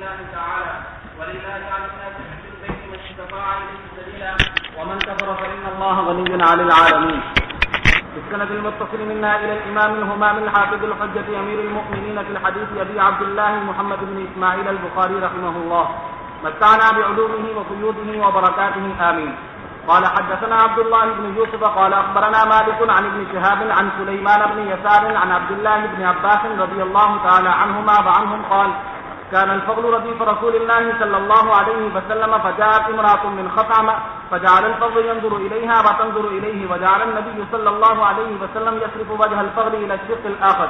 الله تعالى ولله على الناس حج البيت من استطاع اليه سبيلا ومن كفر فان الله غني عن العالمين. بالسند المتصل منا الى الامام الهمام الحافظ الحجة امير المؤمنين في الحديث ابي عبد الله محمد بن اسماعيل البخاري رحمه الله متعنا بعلومه وقيوده وبركاته آمين. قال حدثنا عبد الله بن يوسف قال اخبرنا مالك عن ابن شهاب عن سليمان بن يسار عن عبد الله بن عباس رضي الله تعالى عنهما وعنهم قال كان الفضل رديف رسول الله صلى الله عليه وسلم فجاءت امرأة من خطعم فجعل الفضل ينظر إليها وتنظر إليه وجعل النبي صلى الله عليه وسلم يصرف وجه الفضل إلى الشق الآخر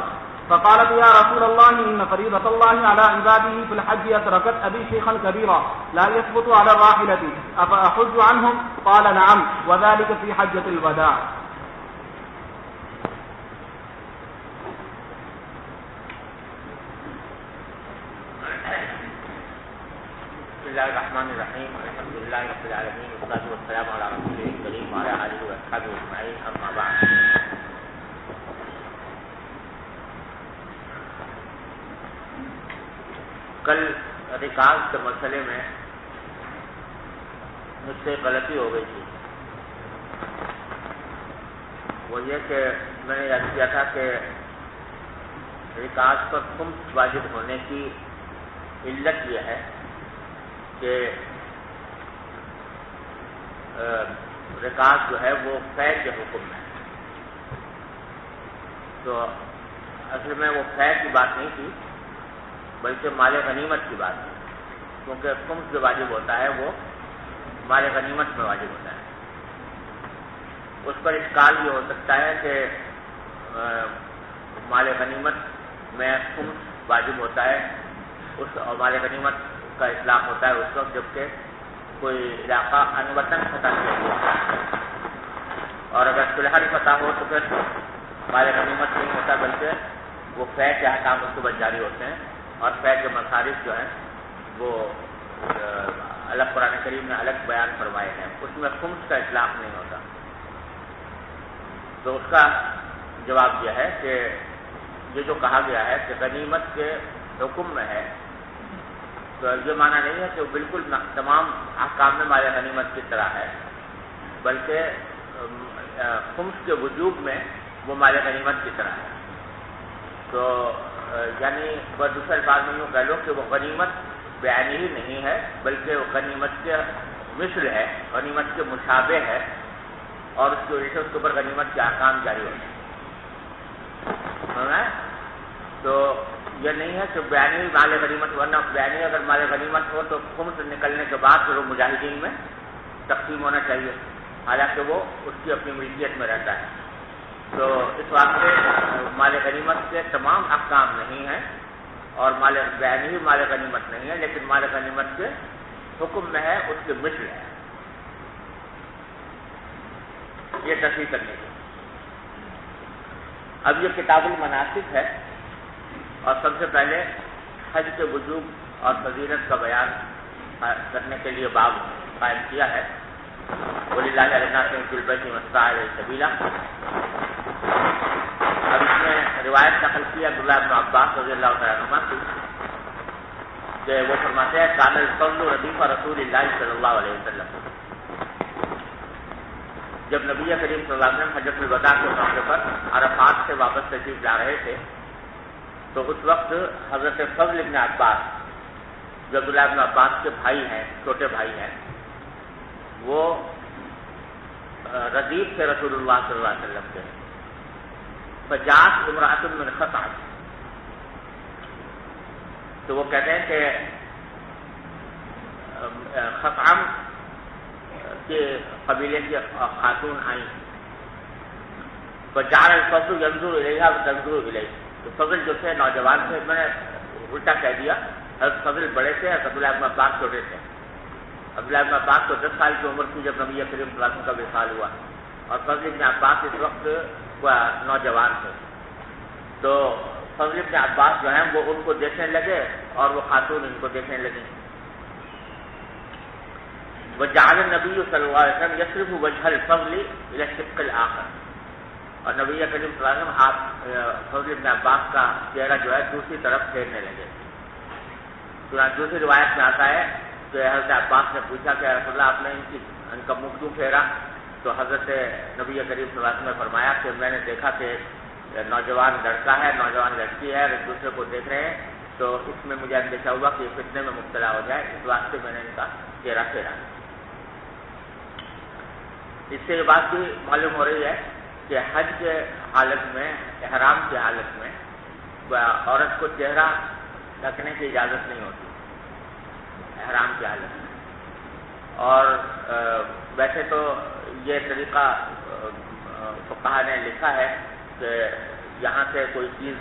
فقالت يا رسول الله إن فريضة الله على عباده في الحج أتركت أبي شيخا كبيرا لا يثبت على الراحلة أفأحج عنهم قال نعم وذلك في حجة الوداع. بسم الله الرحمن الرحيم الحمد لله رب العالمين والصلاة والسلام على رسوله الكريم وعلى آله وأصحابه أجمعين أما بعد. کل رکاز کے مسئلے میں مجھ سے غلطی ہو گئی تھی. وہ یہ کہ میں نے یاد کیا تھا کہ رکاز پر خمس واجب ہونے کی علت یہ ہے کہ رکاز جو ہے وہ فیض کے حکم ہے. تو اصل میں وہ فیض کی بات نہیں تھی بلکہ مال غنیمت کی بات ہے، کیونکہ خمس جو واجب ہوتا ہے وہ مال غنیمت میں واجب ہوتا ہے. اس پر اشکال یہ ہو سکتا ہے کہ مال غنیمت میں خمس واجب ہوتا ہے اس اور مال غنیمت کا اطلاق ہوتا ہے اس وقت جبکہ کوئی علاقہ انوطن فتح کیا گیا ہے، اور اگر فلحل فتح ہو تو پھر مال غنیمت نہیں ہوتا بلکہ وہ فیض کے احکام اس کے بعد جاری ہوتے ہیں، اور فیض کے مصارف جو ہیں وہ الگ قرآن کریم نے الگ بیان فرمائے ہیں، اس میں خمس کا اطلاق نہیں ہوتا. تو اس کا جواب یہ ہے کہ یہ جو کہا گیا ہے کہ غنیمت کے حکم میں ہے، تو یہ معنی نہیں ہے کہ وہ بالکل تمام احکام میں مال غنیمت کی طرح ہے، بلکہ خمس کے وجوب میں وہ مال غنیمت کی طرح ہے. تو یعنی دوسرے الفاظ میں یوں کہہ لو کہ وہ غنیمت بیانی ہی نہیں ہے بلکہ وہ غنیمت کے مثل ہے، غنیمت کے مشابہ ہے، اور اس کی وجہ سے اس کے اوپر غنیمت کے احکام جاری ہوتے ہیں. تو یہ نہیں ہے کہ بیانی مال غنیمت، ورنہ بیانی اگر مال غنیمت ہو تو خمس نکلنے کے بعد پھر وہ مجاہدین میں تقسیم ہونا چاہیے، حالانکہ وہ اس کی اپنی ملکیت میں رہتا ہے. تو اس واسطے مال غنیمت کے تمام احکام نہیں ہیں، اور بیانی ہی مال غنیمت نہیں ہے، لیکن مال غنیمت کے حکم میں ہے، اس کے مثل ہے. یہ تصحیح کرنے کی. اب یہ کتاب المناسک ہے، اور سب سے پہلے حج کے وجوب اور فضیلت کا بیان کرنے کے لیے باب قائم کیا ہے. وَلِلَّهِ عَلَى النَّاسِ حِجُّ الْبَيْتِ مَنِ اسْتَطَاعَ إِلَيْهِ سَبِيلًا. اب اس میں روایت نقل کی عبداللہ بن عباس رضی اللہ تعالیٰ عنہما کی کہ وہ فرماتے ہیں كَانَ الْفَضْلُ رَدِيفَ رَسُولِ اللَّهِ صلی اللہ علیہ وسلم. جب نبی کریم صلی اللہ علیہ وسلم حجۃ الوداع کے موقع پر عرفات سے واپس تشریف لا رہے تھے تو اس وقت حضرت فضل ابن عباس جو عبداللہ بن عباس کے بھائی ہیں، چھوٹے بھائی ہیں، وہ ردیف تھے رسول اللہ صلی اللہ علیہ وسلم کے. فجاءت امرأۃ من خطعم، تو وہ کہتے ہیں کہ خطعم کے قبیلے کی خاتون آئیں. فجعل الفضل ينظر إليها وتنظر إليه. تو فضل جو تھے نوجوان تھے، میں نے الٹا کہہ دیا، حضرت فضل بڑے تھے، عبداللہ بن عباس چھوٹے تھے. عبداللہ بن عباس کو 10 سال کی عمر تھی جب نبی کریم صلی اللہ علیہ وسلم کا وصال ہوا، اور فضل بن عباس اس وقت نوجوان تھے. تو فضل بن عباس جو ہیں وہ ان کو دیکھنے لگے اور وہ خاتون ان کو دیکھنے لگی. وجعل النبی صلی اللہ علیہ وسلم یصرف وجہ الفضل الى الشق الآخر، اور نبی کریم صلی اللہ علیہ وسلم فضل بن عباس کا چہرہ جو ہے دوسری طرف پھیرنے لگے. چنانچہ دوسری روایت میں آتا ہے کہ حضرت عباس نے پوچھا کہ رسول اللہ آپ نے ان کا منہ کیوں پھیرا؟ تو حضرت نبی کریم صلی اللہ علیہ وسلم نے فرمایا کہ میں نے دیکھا کہ نوجوان لڑکا ہے، نوجوان لڑکی ہے، ایک دوسرے کو دیکھ رہے ہیں، تو اس میں مجھے اندیشہ ہوا کہ یہ فتنے میں مبتلا ہو جائے، اس واسطے میں نے ان کا چہرہ پھیرا۔ اس سے یہ بات بھی معلوم ہو رہی ہے کہ حج کے حالت میں، احرام کی حالت میں عورت کو چہرہ ڈھکنے کی اجازت نہیں ہوتی احرام کی حالت میں۔ اور ویسے تو یہ طریقہ فقہا نے لکھا ہے کہ یہاں سے کوئی چیز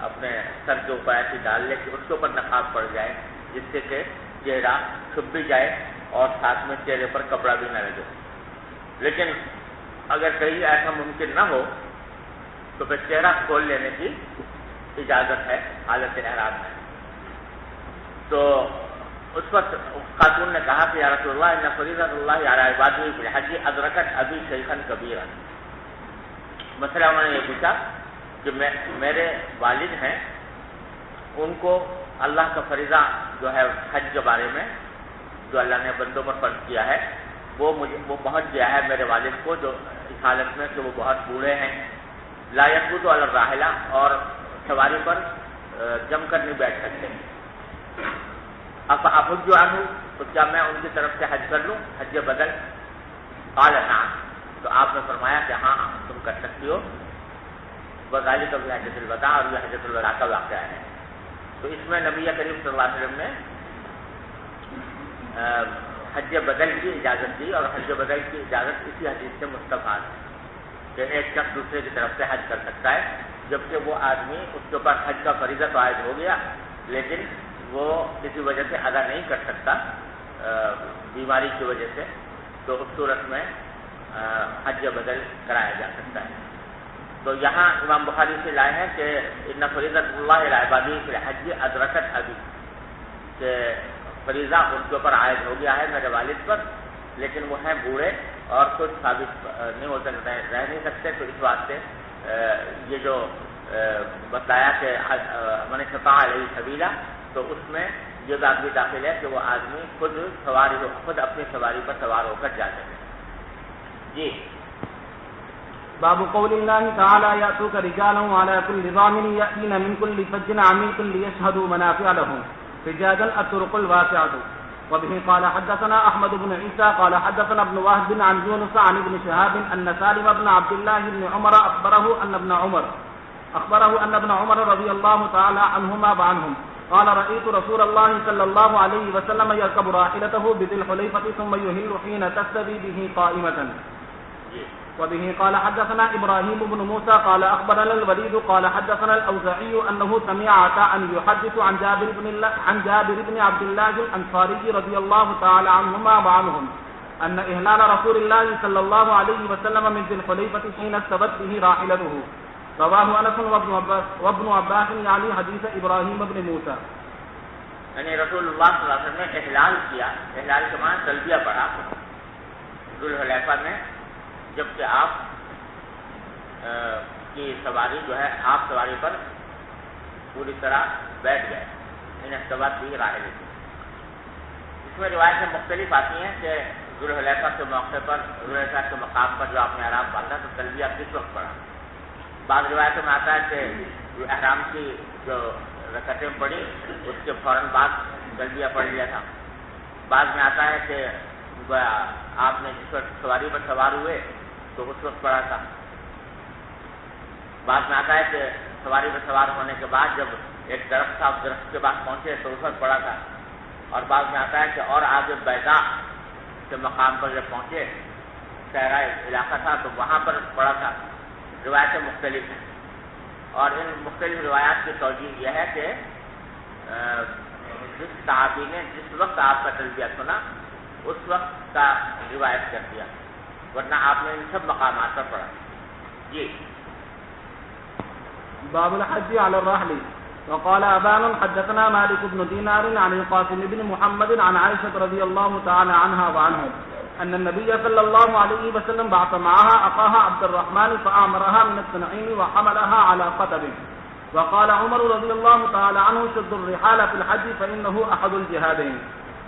اپنے سر کے اوپر ایسی ڈال لے کہ اس کے اوپر نقاب پڑ جائے، جس سے کہ چہرہ چھپ بھی جائے اور ساتھ میں چہرے پر کپڑا بھی نہ لگے۔ لیکن اگر کہیں ایسا ممکن نہ ہو تو پھر چہرہ کھول لینے کی اجازت ہے حالت احرام میں۔ تو اس وقت خاتون نے کہا کہ یا رسول اللہ ان فریضۃ اللہ علی عبادہ فی الحج ادرکت ابی شیخا کبیرا۔ مسئلہ انہوں نے یہ پوچھا کہ میرے والد ہیں، ان کو اللہ کا فریضہ جو ہے حج کے بارے میں جو اللہ نے بندوں پر فرض کیا ہے وہ پہنچ گیا ہے میرے والد کو، جو اس حالت میں کہ وہ بہت بوڑھے ہیں، لا یثبت علی الراحلہ، اور سواری پر جم کر نہیں بیٹھ سکتے۔ افحج عنہ، تو کیا میں ان کی طرف سے حج کر لوں، حج بدل؟ قال نعم، تو آپ نے فرمایا کہ ہاں تم کر سکتی ہو۔ وذالک فی حجۃ الوداع، اور یہ حجۃ الوداع کا واقعہ ہے۔ تو اس میں نبی کریم صلی اللہ علیہ وسلم نے حج بدل کی اجازت دی، اور حج بدل کی اجازت اسی حدیث سے مستفاد ہے کہ ایک شخص دوسرے کی طرف سے حج کر سکتا ہے، جبکہ وہ آدمی اس کے اوپر حج کا فریضہ تو عائد ہو گیا لیکن وہ کسی وجہ سے ادا نہیں کر سکتا بیماری کی وجہ سے، تو اس صورت میں حج بدل کرایا جا سکتا ہے۔ تو یہاں امام بخاری سے لائے ہیں کہ ان فریضۃ اللہ علی عبادہ فی الحج ادرکت ابی، کہ فریضہ ان کے اوپر عائد ہو گیا ہے میرے والد پر، لیکن وہ ہیں بوڑھے اور خود ثابت نہیں ہو سکتے، رہ نہیں سکتے، تو اس واسطے یہ جو بتایا کہ من استطاع الیہ سبیلا، تو اس میں یہ بات بھی داخل ہے کہ وہ آدمی خود اپنی سواری پر سوار ہو کر جا سکے۔ جی باب قول اللہ تعالی یأتوک رجالا وعلی کل ضامر یأتین من کل فج عمیق لیشهدوا منافع لهم رجالا الطرق الواسعة۔ وبه قال حدثنا احمد بن عيسى قال حدثنا ابن وهب عن يونس عن ابن شهاب ان سالم بن عبد الله بن عمر اخبره ان ابن عمر رضي الله تعالى عنهما وعنهم قال رأيت رسول الله صلى الله عليه وسلم يركب راحلته بذي الحليفة ثم يهل حين تستوي به قائمة۔ وبه قال حدثنا إبراهيم بن موسى قال أخبرنا الوليد قال حدثنا الأوزاعي أنه سمع عطاء يحدث عن جابر بن عبد الله الأنصاري رضي الله تعالى عنهما وعنهم أن إهلال رسول الله صلى الله عليه وسلم من ذي الحليفة حين استوت به راحلته۔ رواه أنس وابن عباس يعني حديث إبراهيم بن موسى۔ یعنی رسول اللہ صلی اللہ علیہ وسلم نے احلال کیا، احلال کے معنی تلبیہ پڑھا ذی الحلیفہ میں، جبکہ آپ کی سواری جو ہے آپ سواری پر پوری طرح بیٹھ گئے، انہیں استوت بھی راحلہ تھی۔ اس میں روایتیں مختلف آتی ہیں کہ ذی الحلیفہ کے موقع پر، ذی الحلیفہ کے مقام پر جو آپ نے احرام باندھا تو تلبیہ کس وقت پڑھا؟ بعض روایتوں میں آتا ہے کہ احرام کی جو رکعتیں پڑھی اس کے فوراً بعد تلبیہ پڑھ لیا تھا۔ بعض میں آتا ہے کہ آپ نے جس وقت سواری پر سوار ہوئے تو اس وقت پڑھا تھا۔ بعض میں آتا ہے کہ سواری پر سوار ہونے کے بعد جب ایک درخت تھا، اس درخت کے بعد پہنچے تو اس وقت پڑھا تھا۔ اور بعض میں آتا ہے کہ اور آگے بیضا کے مقام پر جب پہنچے، صحرا علاقہ تھا تو وہاں پر پڑھا تھا۔ روایتیں مختلف ہیں، اور ان مختلف روایات کی توجیہ یہ ہے کہ جس صحابی نے جس وقت آپ کا تلبیہ سنا اس وقت کا روایت کر دیا، ورنہ آپ نے ان سب مقامات پر پڑھا۔ جی باب الحج على الرحل۔ وقال ابان حدثنا مالك بن دينار عن القاسم بن محمد عن عائشة رضي الله تعالى عنها وعنه أن النبي صلى الله عليه وسلم بعث معها أخاها عبد الرحمن فأمرها من التنعيم وحملها على قتب وقال عمر رضي الله تعالى عنه شد الرحال في الحج فإنه أحد الجهادين.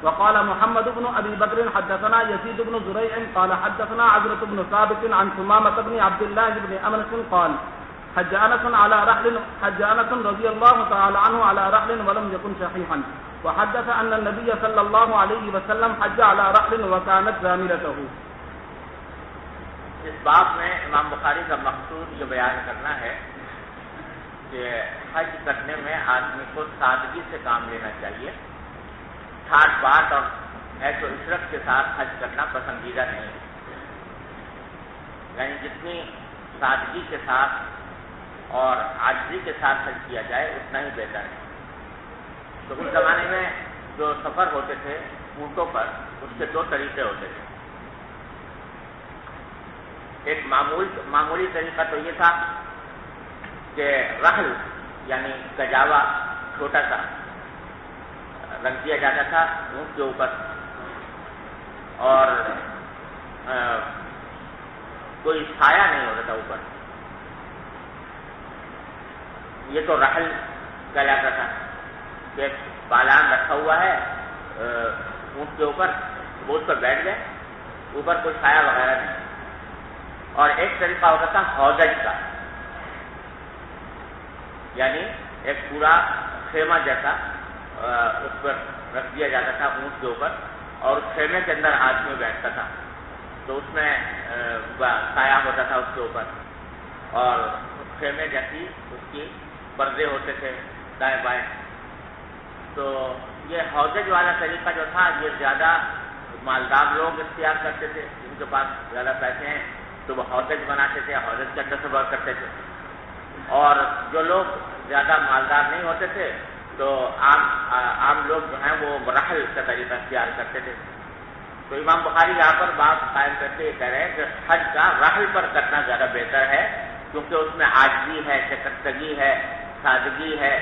وقال محمد بن أبي بكر حدثنا يزيد بن زريع قال حدثنا عزرة بن ثابت عن ثمامة بن عبد الله بن أنس قال حج أنس رضي الله تعالى عنه على رحل ولم يكن شحيحا، وحدث أن النبي صلى الله عليه وسلم حج على رحل وكانت زاملته. اس باب میں امام بخاری کا مقصود یہ بیان کرنا ہے کہ حج کرنے میں آدمی کو سادگی سے کام لینا چاہیے. ٹھاٹ بات اور عیش و عشرت کے ساتھ حج کرنا پسندیدہ نہیں ہے. یعنی جتنی سادگی کے ساتھ اور عاجزی کے ساتھ حج کیا جائے اتنا ہی بہتر ہے. تو اس زمانے میں جو سفر ہوتے تھے اونٹوں پر، اس کے دو طریقے ہوتے تھے. ایک معمولی طریقہ تو یہ تھا کہ رحل یعنی کجاوا چھوٹا سا رکھ دیا جاتا تھا اونٹ کے اوپر، اور کوئی سایہ نہیں ہوتا تھا اوپر. یہ تو رحل کہلاتا تھا کہ پالان رکھا ہوا ہے اونٹ کے اوپر، وہ اس پر بیٹھ گئے، اوپر کوئی سایہ وغیرہ نہیں. اور ایک طریقہ ہوتا تھا ہودج کا، یعنی ایک پورا خیمہ جیسا اس پر رکھ دیا جاتا تھا اونٹ کے اوپر، اور اس خیمے کے اندر آدمی بیٹھتا تھا. تو اس میں سایہ ہوتا تھا اس کے اوپر، اور اس خیمے جیسی اس کی پردے ہوتے تھے دائیں بائیں. تو یہ ہودج والا طریقہ جو تھا یہ زیادہ مالدار لوگ اختیار کرتے تھے، جن کے پاس زیادہ پیسے ہیں تو وہ ہودج بناتے تھے، ہودج کا تصور کرتے تھے. اور جو لوگ زیادہ مالدار نہیں ہوتے تھے تو عام لوگ جو ہیں وہ رحل کا طریقہ اختیار کرتے تھے. تو امام بخاری یہاں پر بات قائم کرتے یہ کہہ رہے ہیں کہ حج کا رحل پر کرنا زیادہ بہتر ہے، کیونکہ اس میں عاجزی ہے، شکستگی ہے، سادگی ہے،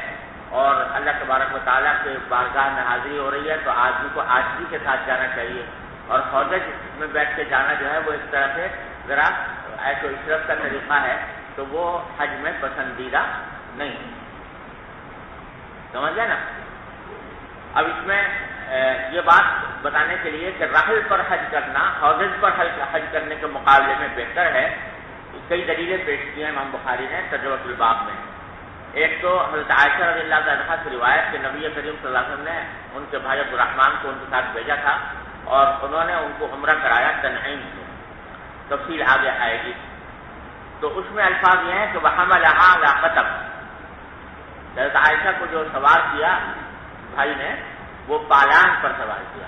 اور اللہ تبارک و تعالیٰ کے بارگاہ میں حاضری ہو رہی ہے تو آدمی کو عاجزی کے ساتھ جانا چاہیے. اور ہودج میں بیٹھ کے جانا جو ہے وہ اس طرح سے ذرا عیش و عشرت کا طریقہ ہے، تو وہ حج میں پسندیدہ نہیں. سمجھ گئے نا؟ اب اس میں یہ بات بتانے کے لیے کہ رحل پر حج کرنا ہودج پر حج کرنے کے مقابلے میں بہتر ہے، کئی دلیلیں پیش کی ہیں امام بخاری نے ترجمۃ الباب میں. ایک تو حضرت عائشہ رضی اللہ عنہا سے روایت کہ نبی کریم صلی اللہ علیہ وسلم نے ان کے بھائی عبد الرحمن کو ان کے ساتھ بھیجا تھا اور انہوں نے ان کو عمرہ کرایا تنعیم سے. تفصیل آگے آئے گی. تو اس میں الفاظ یہ ہیں کہ وحملها على قطب، حضرت عائشہ کو جو سوار کیا بھائی نے وہ پالان پر سوار کیا،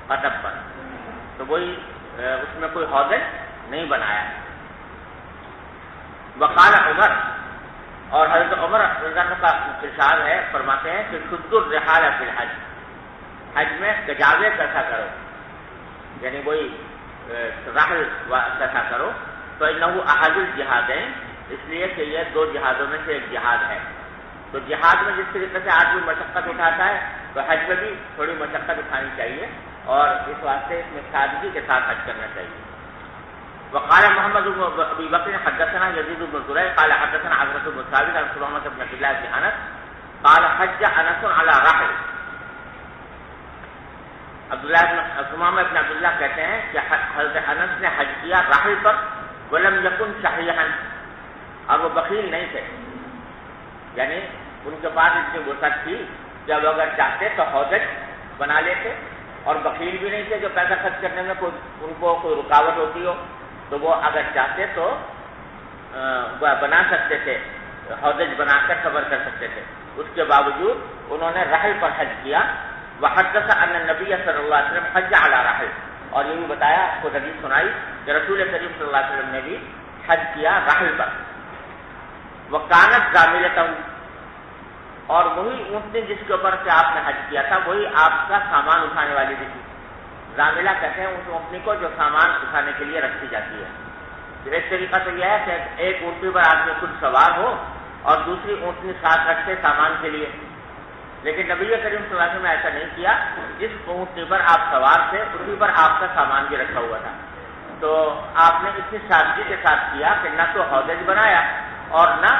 قطب پر. تو وہی اس میں کوئی ہودج نہیں بنایا. وقال عمر، اور حضرت عمر رضی اللہ عنہ کا ارشاد ہے، فرماتے ہیں کہ شد الرحال فی الحج، حج میں کجاوے کیسا کرو، یعنی وہی رحل کیسا کرو. تو انہو احد الجہادین، اس لیے کہ یہ دو جہادوں میں سے ایک جہاد ہے. تو جہاد میں جس طریقے سے آدمی مشقت اٹھاتا ہے تو حج میں بھی تھوڑی مشقت اٹھانی چاہیے، اور اس واسطے اس میں سادگی کے ساتھ حج کرنا چاہیے. وقال محمد بن ابي بكر حدثنا يزيد بن زريع قال حدثنا عزرة بن ثابت عن ثمامة بن عبد الله بن انس قال حج انس على رحل. ثمامہ بن عبد اللہ کہتے ہیں کہ حضرت انس نے حج کیا رحل پر، ولم يكن شحيحا، اور وہ بخیل نہیں تھے، یعنی ان کے پاس اتنی وسعت تھی جب اگر چاہتے تو ہودج بنا لیتے، اور بخیل بھی نہیں تھے جو پیسہ خرچ کرنے میں ان کو کوئی رکاوٹ ہوتی ہو تو وہ اگر چاہتے تو بنا سکتے تھے، ہودج بنا کر صبر کر سکتے تھے. اس کے باوجود انہوں نے رحل پر حج کیا. وحدث ان النبی صلی اللہ علیہ وسلم حج علی رحل، اور یہ بھی بتایا، خود حدیث سنائی کہ رسول کریم صلی اللہ علیہ وسلم نے بھی حج کیا رحل پر. وکانت زاملتہ، اور وہی اونٹنی جس کے اوپر سے آپ نے حج کیا تھا وہی آپ کا سامان اٹھانے والی بھی تھی. زاملہ کہتے ہیں اس اونٹنی کو جو سامان اٹھانے کے لیے رکھی جاتی ہے. ایک طریقہ تو یہ ہے کہ ایک اونٹنی پر آدمی خود سوار ہو اور دوسری اونٹنی ساتھ رکھتے سامان کے لیے، لیکن نبی کریم صلی اللہ علیہ وسلم نے ایسا نہیں کیا. جس اونٹنی پر آپ سوار تھے اسی پر آپ کا سامان بھی رکھا ہوا تھا. تو آپ نے اتنی سادگی کے ساتھ کیا کہ نہ تو ہودج بنایا اور نہ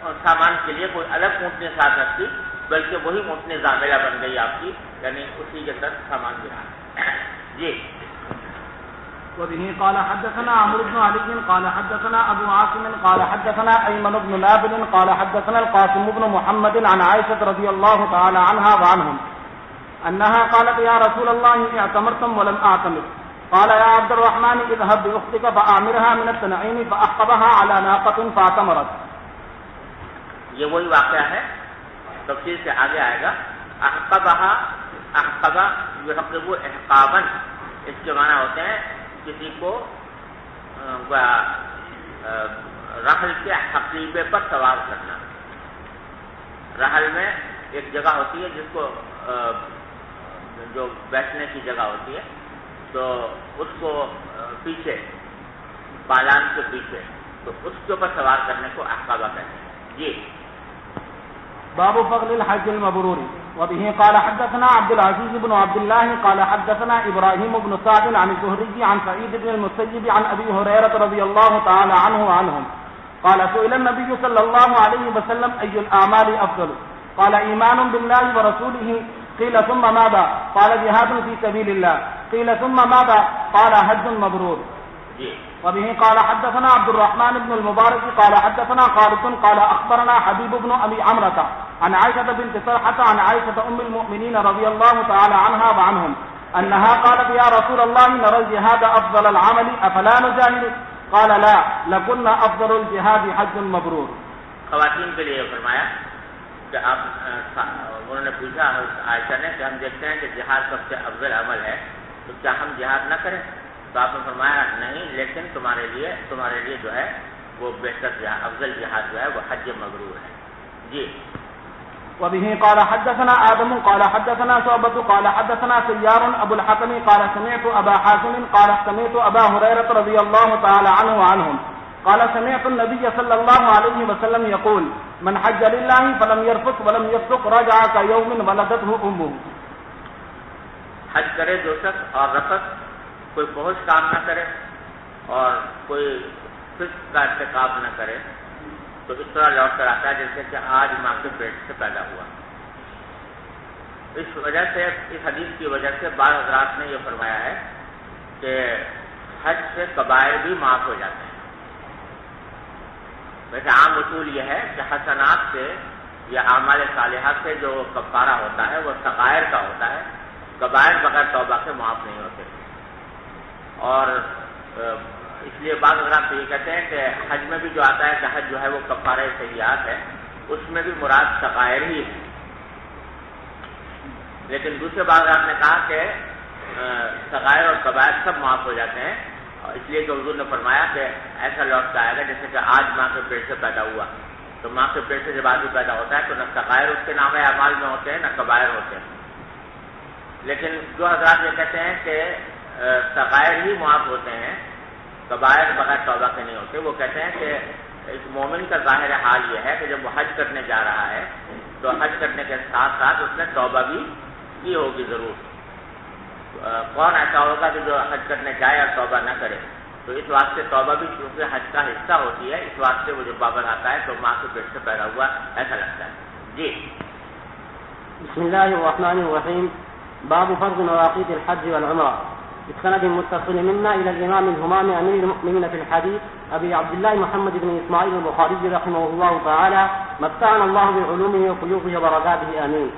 سامان کے لیے کوئی الگ اونٹنی ساتھ رکھتی، بلکہ وہی اونٹنی ضاملہ بن گئی آپ کی، یعنی اسی کے اندر سامان بھی رہا۔ جی وبه قال حدثنا عمرو بن علي قال حدثنا ابو عاصم قال حدثنا ايمن بن نابل قال حدثنا القاسم بن محمد عن عائشة رضي الله تعالى عنها وعنهم انها قالت يا رسول الله اعتمرتم ولم اعتمر، قال يا عبد الرحمن اذهب باختك فاعمرها من التنعيم فاحقبها على ناقة فاعتمرت۔ یہ وہی واقعہ ہے، تفصیل سے آگے آئے گا۔ احقبها، احقبہ یحقب احقابا، اس کے معنی ہوتے ہیں کسی کو رحل کے حقیبے پر سوار کرنا۔ رحل میں ایک جگہ ہوتی ہے جس کو جو بیٹھنے کی جگہ ہوتی ہے، تو اس کو پیچھے پالان کے پیچھے، تو اس کے اوپر سوار کرنے کو احقابہ کہتے ہیں۔ جی باب فضل الحج المبرور۔ وبه قال حدثنا عبد العزيز بن عبد الله قال حدثنا ابراهيم بن سعد عن الزهري عن سعيد بن المسيب عن ابي هريره رضي الله تعالى عنه وعنهم قال سئل النبي صلى الله عليه وسلم اي الاعمال افضل؟ قال ايمان بالله ورسوله، قيل ثم ماذا؟ قال جهاد في سبيل الله، قيل ثم ماذا؟ قال حج مبرور۔ وبه قال حدثنا عبد الرحمن بن المبارك قال حدثنا خالد قال اخبرنا حبيب بن ابي عمرة عن عائشة بنت طلحة عن عائشة ام المؤمنين رضي الله تعالى عنها وعنهم انها قالت يا رسول الله نرى الجهاد افضل العمل افلا نجاهد؟ قال لا، لكنا افضل الجهاد حج مبرور۔ خواتین کے لیے فرمایا کہ آپ انہوں نے پوچھا عائشہ نے کہ ہم دیکھتے ہیں کہ جہاد سب سے افضل عمل ہے، تو کیا ہم جہاد نہ کریں؟ تو آپ نے فرمایا نہیں، لیکن تمہارے لیے جو ہے وہ بہتر جہاد، افضل جہاد جو ہے وہ حج مبرور ہے۔ جی وبه قال حدثنا آدم قال حدثنا شعبة قال حدثنا سيار أبو الحكم قال سمعت أبا حازم قال سمعت أبا هريرة رضي الله تعالى عنه وعنهم قال سمعت النبي صلى الله عليه وسلم يقول من حج لله فلم يرفث ولم يفسق رجع كيوم ولدته أمه۔ حج کرے جو شخص اور رفث، کوئی فحش کام نہ کرے اور کوئی فسق کا ارتکاب نہ کرے، تو اس طرح لوٹ کر آتا ہے جیسے کہ آج ماں کے پیٹ سے پیدا ہوا۔ اس وجہ سے، اس حدیث کی وجہ سے بعض حضرات نے یہ فرمایا ہے کہ حج سے کبائر بھی معاف ہو جاتے ہیں۔ ویسے عام اصول یہ ہے کہ حسنات سے یا اعمال صالحات سے جو کفارہ ہوتا ہے وہ صغائر کا ہوتا ہے، کبائر بغیر توبہ کے معاف نہیں ہوتے۔ اور اس لیے بعض حضرات یہ کہتے ہیں کہ حج میں بھی جو آتا ہے کہ حج جو ہے وہ کفارہ سیئات ہے، اس میں بھی مراد صغائر ہی ہے۔ لیکن دوسرے بعض حضرات نے کہا کہ صغائر اور کبائر سب معاف ہو جاتے ہیں، اور اس لیے کہ حضور نے فرمایا کہ ایسا لوٹ کر آئے گا جیسے کہ آج ماں کے پیٹ سے پیدا ہوا۔ تو ماں کے پیٹ سے جب آدمی پیدا ہوتا ہے تو نہ صغائر اس کے نام اعمال میں ہوتے ہیں نہ کبائر ہوتے ہیں۔ لیکن جو حضرات یہ کہتے ہیں کہ صغائر ہی معاف ہوتے ہیں، کبائر بغیر توبہ کے نہیں ہوتے، وہ کہتے ہیں کہ ایک مومن کا ظاہر حال یہ ہے کہ جب وہ حج کرنے جا رہا ہے تو حج کرنے کے ساتھ ساتھ اس نے توبہ بھی کی ہوگی ضرور۔ کون ایسا ہوگا کہ جو حج کرنے جائے اور توبہ نہ کرے؟ تو اس واسطے توبہ بھی چونکہ حج کا حصہ ہوتی ہے، اس واسطے وہ جو پابند آتا ہے تو ماں کے پیٹ سے پیدا ہوا ایسا لگتا ہے۔ جی بسم الله الرحمن الرحيم۔ باب فرض مواقيت الحج والعمرة، بسند متصل منا إلى الإمام الهمام أمير المؤمنين في الحديث أبي عبد الله محمد بن إسماعيل البخاري رحمه الله تعالى، متعنا الله بعلومه وفيوضه وبركاته آمين۔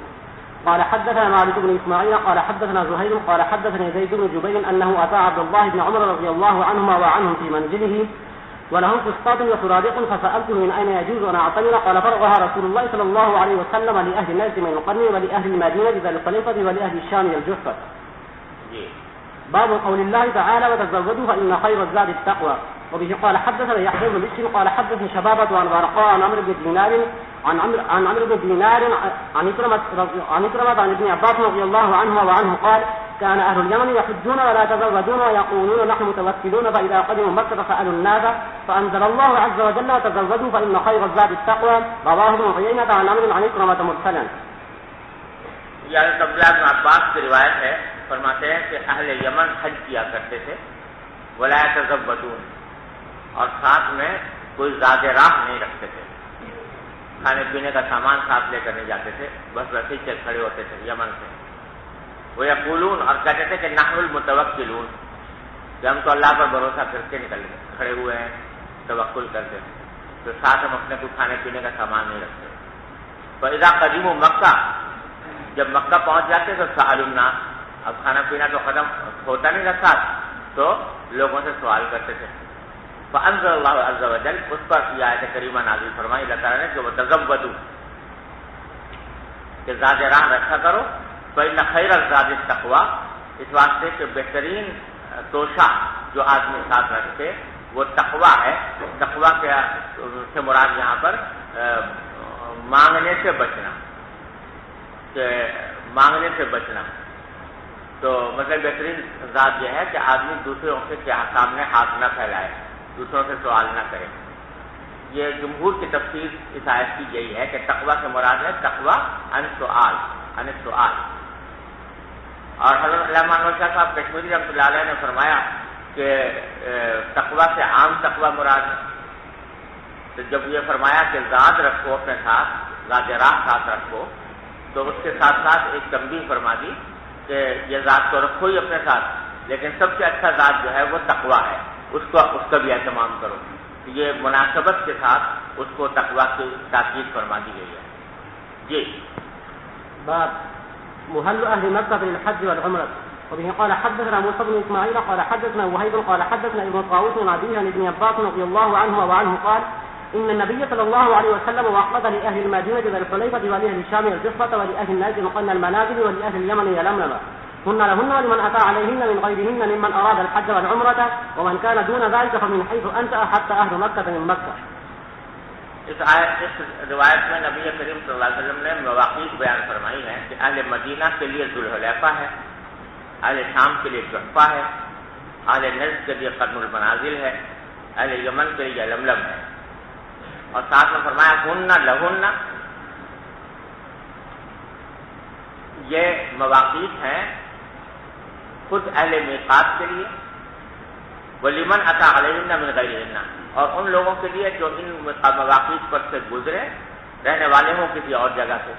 قال حدثنا مالك بن إسماعيل قال حدثنا زهير قال حدثني زيد بن جبير أنه أتى عبد الله بن عمر رضي الله عنهما وعنهم في منزله ولهم فسطاط وسرادق، فسألته من أين يجوز أن أعتمر؟ قال فرضها رسول الله صلى الله عليه وسلم لأهل النجد من القرن ولأهل المدينة ذي الخليفة ولأهل الشام الجحفة۔ باب قول الله تعالى وتزودوا فإن خير الزاد التقوى۔ وبه قال حدثنا يحيى بن بشر قال حدثني شبابة عن ورقاء عن عمرو بن دينار عن عمرو بن دينار عن إكرمة عن ابن عباس رضي الله عنهما وعنه قال كان أهل اليمن يحجون ولا يتزودون ويقولون نحن متوكلون، فإذا قدموا مكة سألوا الناس فأنزل الله عز وجل وتزودوا فإن خير الزاد التقوى۔ رواه ابن عيينة عن عمرو عن إكرمة مرسلا۔ یہ حضرت عبداللہ بن عباس کی روایت ہے، فرماتے ہیں کہ اہل یمن حج کیا کرتے تھے، ولا يتزودون، اور ساتھ میں کوئی زاد راہ نہیں رکھتے تھے۔ کھانے پینے کا سامان ساتھ لے کر نہیں جاتے تھے، بس ویسے ہی چل کھڑے ہوتے تھے یمن سے. وہ یقولون، اور کہتے تھے کہ نحن المتوکلون، کہ ہم تو اللہ پر بھروسہ کر کے کھڑے ہوئے ہیں، توکل کرتے ہیں، تو ساتھ ہم اپنے کو کھانے پینے کا سامان نہیں رکھتے. فاذا قدموا مکہ، جب مکہ پہنچ جاتے تو سألوا الناس، اب کھانا پینا تو ختم ہوتا نہیں تھا ساتھ، تو لوگوں سے سوال کرتے تھے. فانزل اللہ عز وجل، اس پر یہ آیت کریمہ نازل فرمائی اللہ تعالیٰ نے کہ وتزودوا، کہ زاد راہ رکھا کرو. فإن خیر الزاد التقوی، اس واسطے کہ بہترین توشہ جو آدمی ساتھ رکھتے وہ تقوی ہے. تقوی سے مراد یہاں پر مانگنے سے بچنا، کہ مانگنے سے بچنا. تو مطلب بہترین ذات یہ ہے کہ آدمی دوسروں کے سامنے ہاتھ نہ پھیلائے، دوسروں سے سوال نہ کرے. یہ جمہور کی تفسیر اس آیت کی یہی ہے کہ تقوی سے مراد ہے تقوی عن السؤال. اور حضرت علامہ انور شاہ صاحب کشمیری رحمۃ اللہ علیہ نے فرمایا کہ تقوی سے عام تقوی مراد ہے. تو جب یہ فرمایا کہ ذات رکھو اپنے ساتھ، ذات راہ ساتھ رکھو، تو اس کے ساتھ ساتھ ایک تنبیہ فرما دی کہ یہ ذات تو رکھو ہی اپنے ساتھ، لیکن سب سے اچھا ذات جو ہے وہ تقوی ہے، اس کا بھی اہتمام کرو. یہ مناسبت کے ساتھ اس کو تقوی کی تاکید فرما دی گئی ہے. جی باب مهل أهل مكة للحج والعمرة. وبه قال حدثنا موسى بن إسماعيل قال حدثنا وهيب قال حدثنا ابن طاووس عن أبيه عن ابن عباس رضي الله عنه وعنه قال إن النبي صلى الله عليه وسلم وأقلد لأهل المدينة ذي الحليفة ولأهل الشام الجصة ولأهل نجد مقن المنازل ولأهل اليمن يلملم، هن لهن ولمن أتى عليهن من غيرهن ممن أراد الحج والعمرة، ومن كان دون ذلك فمن حيث أنشأ حتى أهل مكة من مكة. اس روایت میں نبی کریم صلی اللہ علیہ وسلم نے مواقیت بیان فرمائی ہیں کہ اہل مدینہ کے لیے ذوالحلیفہ ہے، اہل شام کے لیے جحفہ ہے، اہل نجد کے لیے قرن المنازل ہے، اہل یمن کے لیے یلملم ہے. اور ساتھ میں فرمایا ہن لہن، یہ مواقیت ہیں خود اہل میقات کے لیے، ولمن اتی علیہن من غیرہن، اور ان لوگوں کے لیے جو ان مواقیت پر سے گزرے، رہنے والے ہوں کسی اور جگہ سے،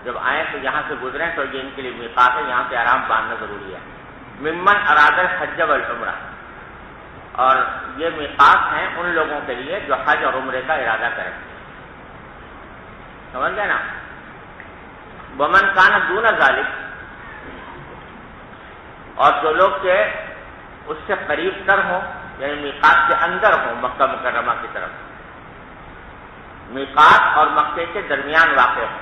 جب آئیں تو یہاں سے گزریں تو یہ ان کے لیے میقات ہے، یہاں سے آرام باندھنا ضروری ہے. ممن اراد الحج والعمرہ، اور یہ میقات ہیں ان لوگوں کے لیے جو حج اور عمرے کا ارادہ کریں. سمجھ گئے نا؟ ومن کان دون ذالک، اور جو لوگ کے اس سے قریب تر ہوں، یعنی میقات کے اندر ہوں، مکہ مکرمہ کی طرف، میقات اور مکے کے درمیان واقع ہوں،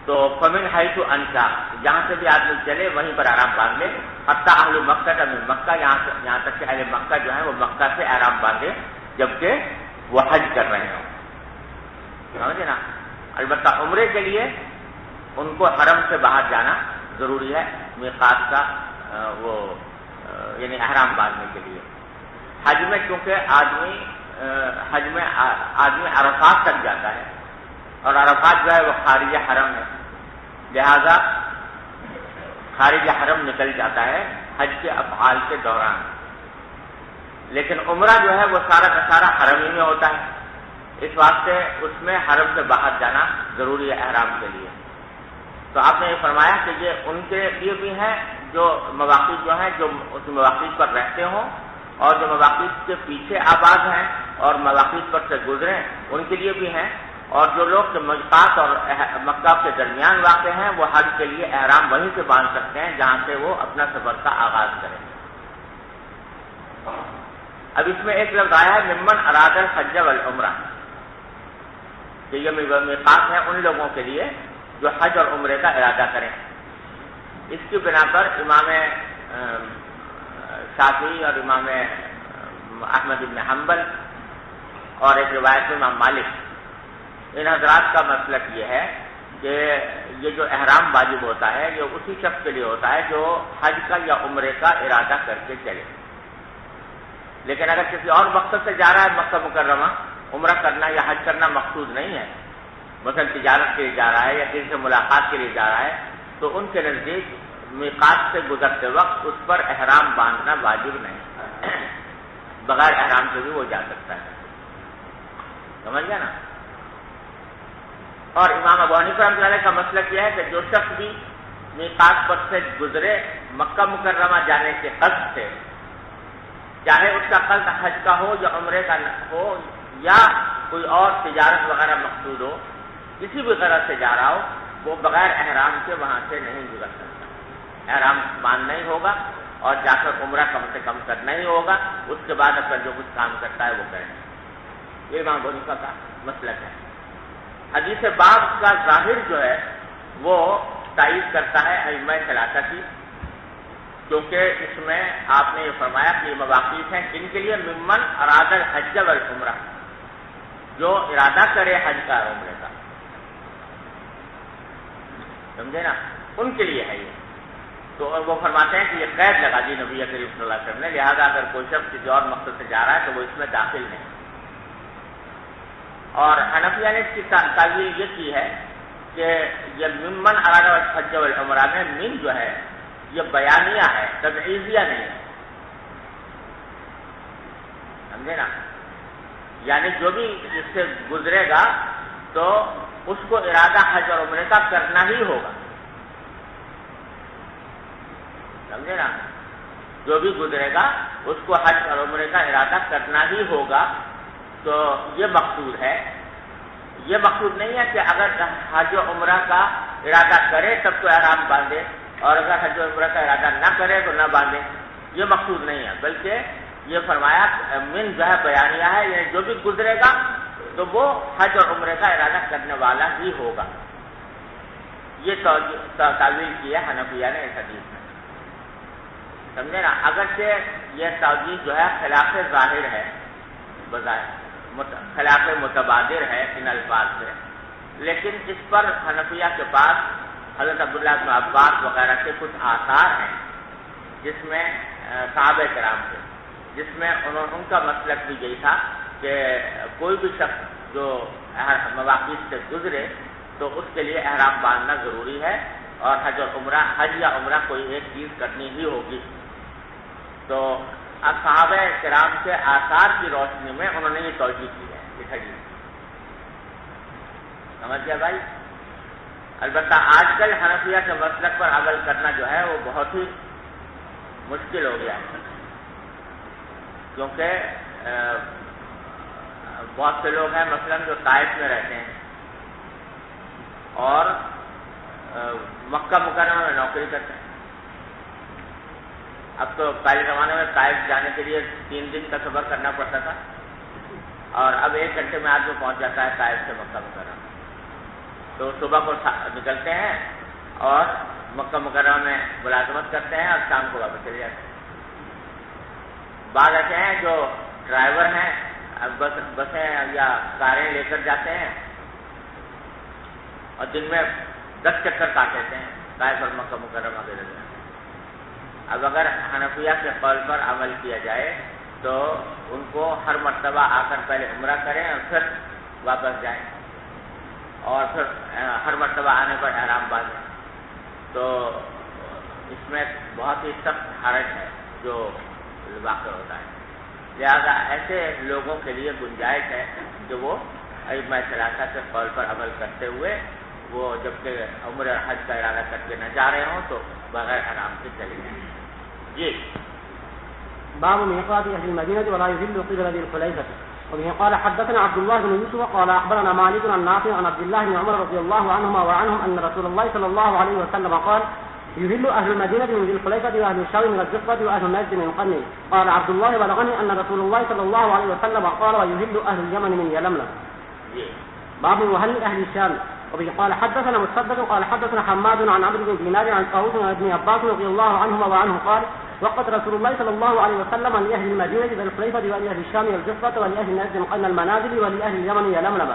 تو فمن حیث انشا، جہاں سے بھی آدمی چلے وہیں پر آرام باندھ لے. حتی اہل مکہ من مکہ، یہاں تک کہ اہل مکہ جو ہیں وہ مکہ سے آرام باندھے جبکہ وہ حج کر رہے ہوں. سمجھے نا؟ البتہ عمرے کے لیے ان کو حرم سے باہر جانا ضروری ہے، میقات کا یعنی احرام باندھنے کے لیے. حج میں چونکہ آدمی عرفات تک جاتا ہے، اور عرفات جو ہے وہ خارج حرم ہے، لہذا خارج حرم نکل جاتا ہے حج کے افعال کے دوران. لیکن عمرہ جو ہے وہ سارا کا سارا حرم ہی میں ہوتا ہے، اس واسطے اس میں حرم سے باہر جانا ضروری ہے احرام کے لیے. تو آپ نے یہ فرمایا کہ یہ ان کے لیے بھی ہیں جو مواقیت جو ہیں جو اس مواقیت پر رہتے ہوں، اور جو مواقیت کے پیچھے آباد ہیں اور مواقیت پر سے گزریں ان کے لیے بھی ہیں، اور جو لوگ میقات اور مکہ کے درمیان واقع ہیں وہ حج کے لیے احرام وہیں سے باندھ سکتے ہیں جہاں سے وہ اپنا سفر کا آغاز کریں. اب اس میں ایک لفظ آیا ہے ممن اراد الحج والعمرہ، کہ یہ میقات ہے ان لوگوں کے لیے جو حج اور عمرے کا ارادہ کریں. اس کی بنا پر امام شافعی اور امام احمد بن حنبل اور ایک روایت میں امام مالک، ان حضرات کا مسلک یہ ہے کہ یہ جو احرام واجب ہوتا ہے یہ اسی شخص کے لیے ہوتا ہے جو حج کا یا عمرے کا ارادہ کر کے چلے. لیکن اگر کسی اور مقصد سے جا رہا ہے مکہ مکرمہ، عمرہ کرنا یا حج کرنا مقصود نہیں ہے، مثلا تجارت کے لیے جا رہا ہے یا کسی سے ملاقات کے لیے جا رہا ہے، تو ان کے نزدیک میقات سے گزرتے وقت اس پر احرام باندھنا واجب نہیں، بغیر احرام سے بھی وہ جا سکتا ہے. سمجھ گیا نا؟ اور امام ابو حنیفہ رحمۃ اللہ علیہ کا مسلک یہ ہے کہ جو شخص بھی میقات پر سے گزرے مکہ مکرمہ جانے کے قصد سے، چاہے اس کا قصد حج کا ہو یا عمرے کا ہو یا کوئی اور تجارت وغیرہ مقصود ہو، کسی بھی غرض سے جا رہا ہو، وہ بغیر احرام کے وہاں سے نہیں گزر سکتا، احرام باندھنا ہی ہوگا اور جا کر عمرہ کم سے کم کرنا ہی ہوگا، اس کے بعد اگر جو کچھ کام کرتا ہے وہ کرے. یہ امام ابو حنیفہ کا مسلک ہے. حدیث باب کا ظاہر جو ہے وہ تائید کرتا ہے ائمہ ثلاثہ کی، کیونکہ اس میں آپ نے یہ فرمایا کہ یہ مواقیت ہیں کن کے لیے؟ ممن اراد الحج والعمرہ، جو ارادہ کرے حج کا اور عمرے کا، سمجھے نا، ان کے لیے ہے یہ. تو وہ فرماتے ہیں کہ یہ قید لگا دی نبی کریم صلی اللہ علیہ وسلم نے، لہذا اگر کوئی شخص کسی اور مقصد سے جا رہا ہے تو وہ اس میں داخل نہیں. اور حنفیہ نے اس کی تعویل یہ کی ہے کہ یہ ممن اراد الحج والعمرہ میں من جو ہے یہ بیانیہ ہے، تبعیضیہ نہیں ہے، سمجھے نا، یعنی جو بھی اس سے گزرے گا تو اس کو ارادہ حج اور عمرے کا کرنا ہی ہوگا، سمجھے نا، جو بھی گزرے گا اس کو حج اور عمرے کا ارادہ کرنا ہی ہوگا. تو یہ مقصود ہے. یہ مقصود نہیں ہے کہ اگر حج و عمرہ کا ارادہ کرے تب تو احرام باندھے اور اگر حج و عمرہ کا ارادہ نہ کرے تو نہ باندھے، یہ مقصود نہیں ہے، بلکہ یہ فرمایا من جو ہے بیانیہ ہے، یعنی جو بھی گزرے گا تو وہ حج اور عمرے کا ارادہ کرنے والا ہی ہوگا. یہ تعویل کی ہے حنفیہ نے اس حدیث میں، سمجھے نا. اگرچہ یہ تعویل جو ہے خلاف ظاہر ہے، بظاہر خلاف متبادر ہے ان الفاظ سے، لیکن اس پر حنفیہ کے پاس حضرت عبداللہ بن عباس وغیرہ کے کچھ آثار ہیں جس میں صحابہ کرام کے، جس میں ان کا مسلک بھی یہی تھا کہ کوئی بھی شخص جو مواقیت سے گزرے تو اس کے لیے احرام باندھنا ضروری ہے اور حج یا عمرہ کوئی ایک چیز کرنی ہی ہوگی. تو صحابہ کرام کے آثار کی روشنی میں انہوں نے یہ توجہ کی ہے اس حدیث. سمجھ گیا بھائی؟ البتہ آج کل حنفیہ کے مسلک پر عمل کرنا جو ہے وہ بہت ہی مشکل ہو گیا ہے، کیونکہ بہت سے لوگ ہیں مثلاً جو طائف میں رہتے ہیں اور مکہ مکرمہ میں نوکری کرتے ہیں. اب تو پہلے زمانے میں طائف جانے کے لیے 3 دن کا سفر کرنا پڑتا تھا اور اب 1 گھنٹے میں آدمی پہنچ جاتا ہے طائف سے مکہ مکرمہ. تو صبح کو نکلتے ہیں اور مکہ مکرمہ میں ملازمت کرتے ہیں اور شام کو واپس چلے جاتے ہیں. بعض ایسے ہیں جو ڈرائیور ہیں، بسیں یا کاریں لے کر جاتے ہیں اور دن میں 10 چکر کاٹ لیتے ہیں طائف اور مکہ مکرمہ کے درمیان. اب اگر حنفیہ کے قول پر عمل کیا جائے تو ان کو ہر مرتبہ آ کر پہلے عمرہ کریں اور پھر واپس جائیں اور پھر ہر مرتبہ آنے پر احرام باندھیں، تو اس میں بہت ہی سخت حرج ہے جو واقع ہوتا ہے. لہذا ایسے لوگوں کے لیے گنجائش ہے کہ وہ ائمہ ثلاثہ کے قول پر عمل کرتے ہوئے وہ جبکہ عمرہ اور حج کا ارادہ کر کے نہ جا رہے ہوں تو بغیر احرام سے چلے جائیں. جی. باب ميقات أهل المدينة ولا يهل قبل ذي الحليفة. وبه قال حدثنا عبد الله بن يوسف قال أخبرنا مالك عن نافع عن عبد الله بن عمر رضي الله عنهما وعنهم أن رسول الله صلى الله عليه وسلم قال يهل أهل المدينة من ذي الحليفة وأهل الشام من الجحفة وأهل النجد من قرن. قال عبد الله بلغني أن رسول الله صلى الله عليه وسلم قال ويهل أهل اليمن من يلملم. باب وهل أهل الشام. وبه قال حدثنا مسدد قال حدثنا حماد عن عمرو بن دينار عن طاووس عن ابن عباس رضي الله عنهما وعنه قال وقت رسول الله صلى الله عليه وسلم لأهل المدينة ذي الحليفة ولأهل الشام الجحفة ولأهل نجد قرن المنازل ولأهل اليمن يلملم،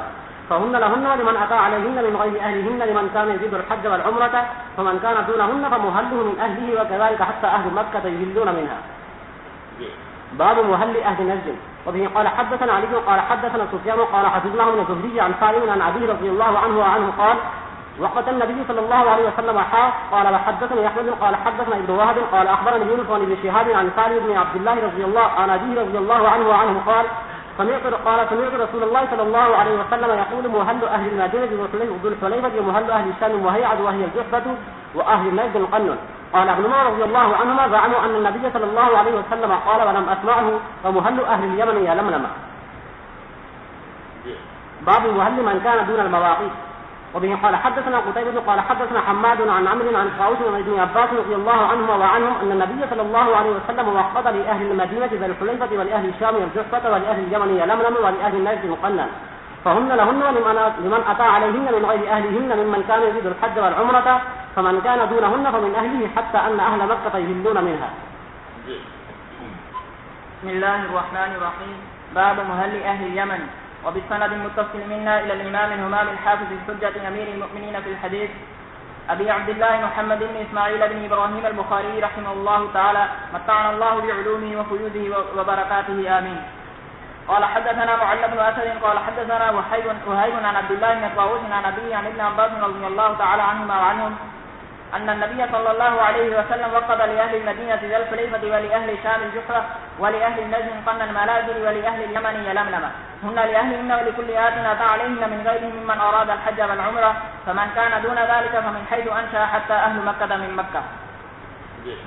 فهن لهن ولمن أتى عليهن من غير أهلهن لمن كان يريد الحج والعمرة، فمن كان دونهن فمهله من أهله وكذلك حتى أهل مكة يهلون منها. باب مهل أهل نجد. وبه قال حدثنا علي قال حدثنا سفيان قال حدثنا ابن زهري عن سالم عن أبيه رضي الله عنه وعنه قال وقت النبي صلى الله عليه وسلم قال وحدثني أحمد قال حدثنا ابن وهب قال أخبرني يونس عن ابن شهاب عن سالم بن عبد الله رضي الله عن أبيه رضي الله عنه وعنه قال سمعت رسول الله صلى الله عليه وسلم يقول محل أهل المدينة ذو الحليفة ومحل أهل الشام وهيعد وهي الجحفة وأهل نجد القنن. قال ابن عمر رضي الله عنهما زعموا أن النبي صلى الله عليه وسلم قال ولم أسمعه ومحل أهل اليمن يلملم. باب محل من كان دون المواقيت. وبه قال حدثنا قتيبة قال حدثنا حماد عن عمرو عن طاووس عن ابن عباس رضي الله عنهما وعنهم أن النبي صلى الله عليه وسلم وقضى لأهل المدينة ذي الحليفة ولأهل الشام الجحفة ولأهل اليمن يلملم ولأهل نجد القنن فهن لهن ولمن أتى عليهن من غير أهلهن ممن كان يريد الحج والعمرة فمن كان دونهن فمن أهله حتى أن أهل مكة يهلون منها. بسم الله الرحمن الرحيم. باب مهل أهل اليمن. وبالسند المتصل منا إلى الإمام الهمام الحافظ الحجة أمير المؤمنين في الحديث أبي عبد الله محمد بن إسماعيل بن إبراهيم البخاري رحمه الله تعالى متعنا الله بعلومه وفيوزه وبركاته آمين. قال حدثنا معل بن أسد قال حدثنا وهيب عن عبد الله بن طاووس عن أبيه عن ابن عباس رضي الله تعالى عنهما وعنهم أن النبي صلى الله عليه وسلم وقض لأهل المدينة ذي الحليفة ولأهل شام الجحفة ولأهل نجد قن المنازل ولأهل اليمن يلملم هن لأهلهن ولكل آت أتى عليهن من غيرهم ممن أراد الحج والعمرة فمن كان دون ذلك فمن حيث أنشأ حتى أهل مكة من مكة.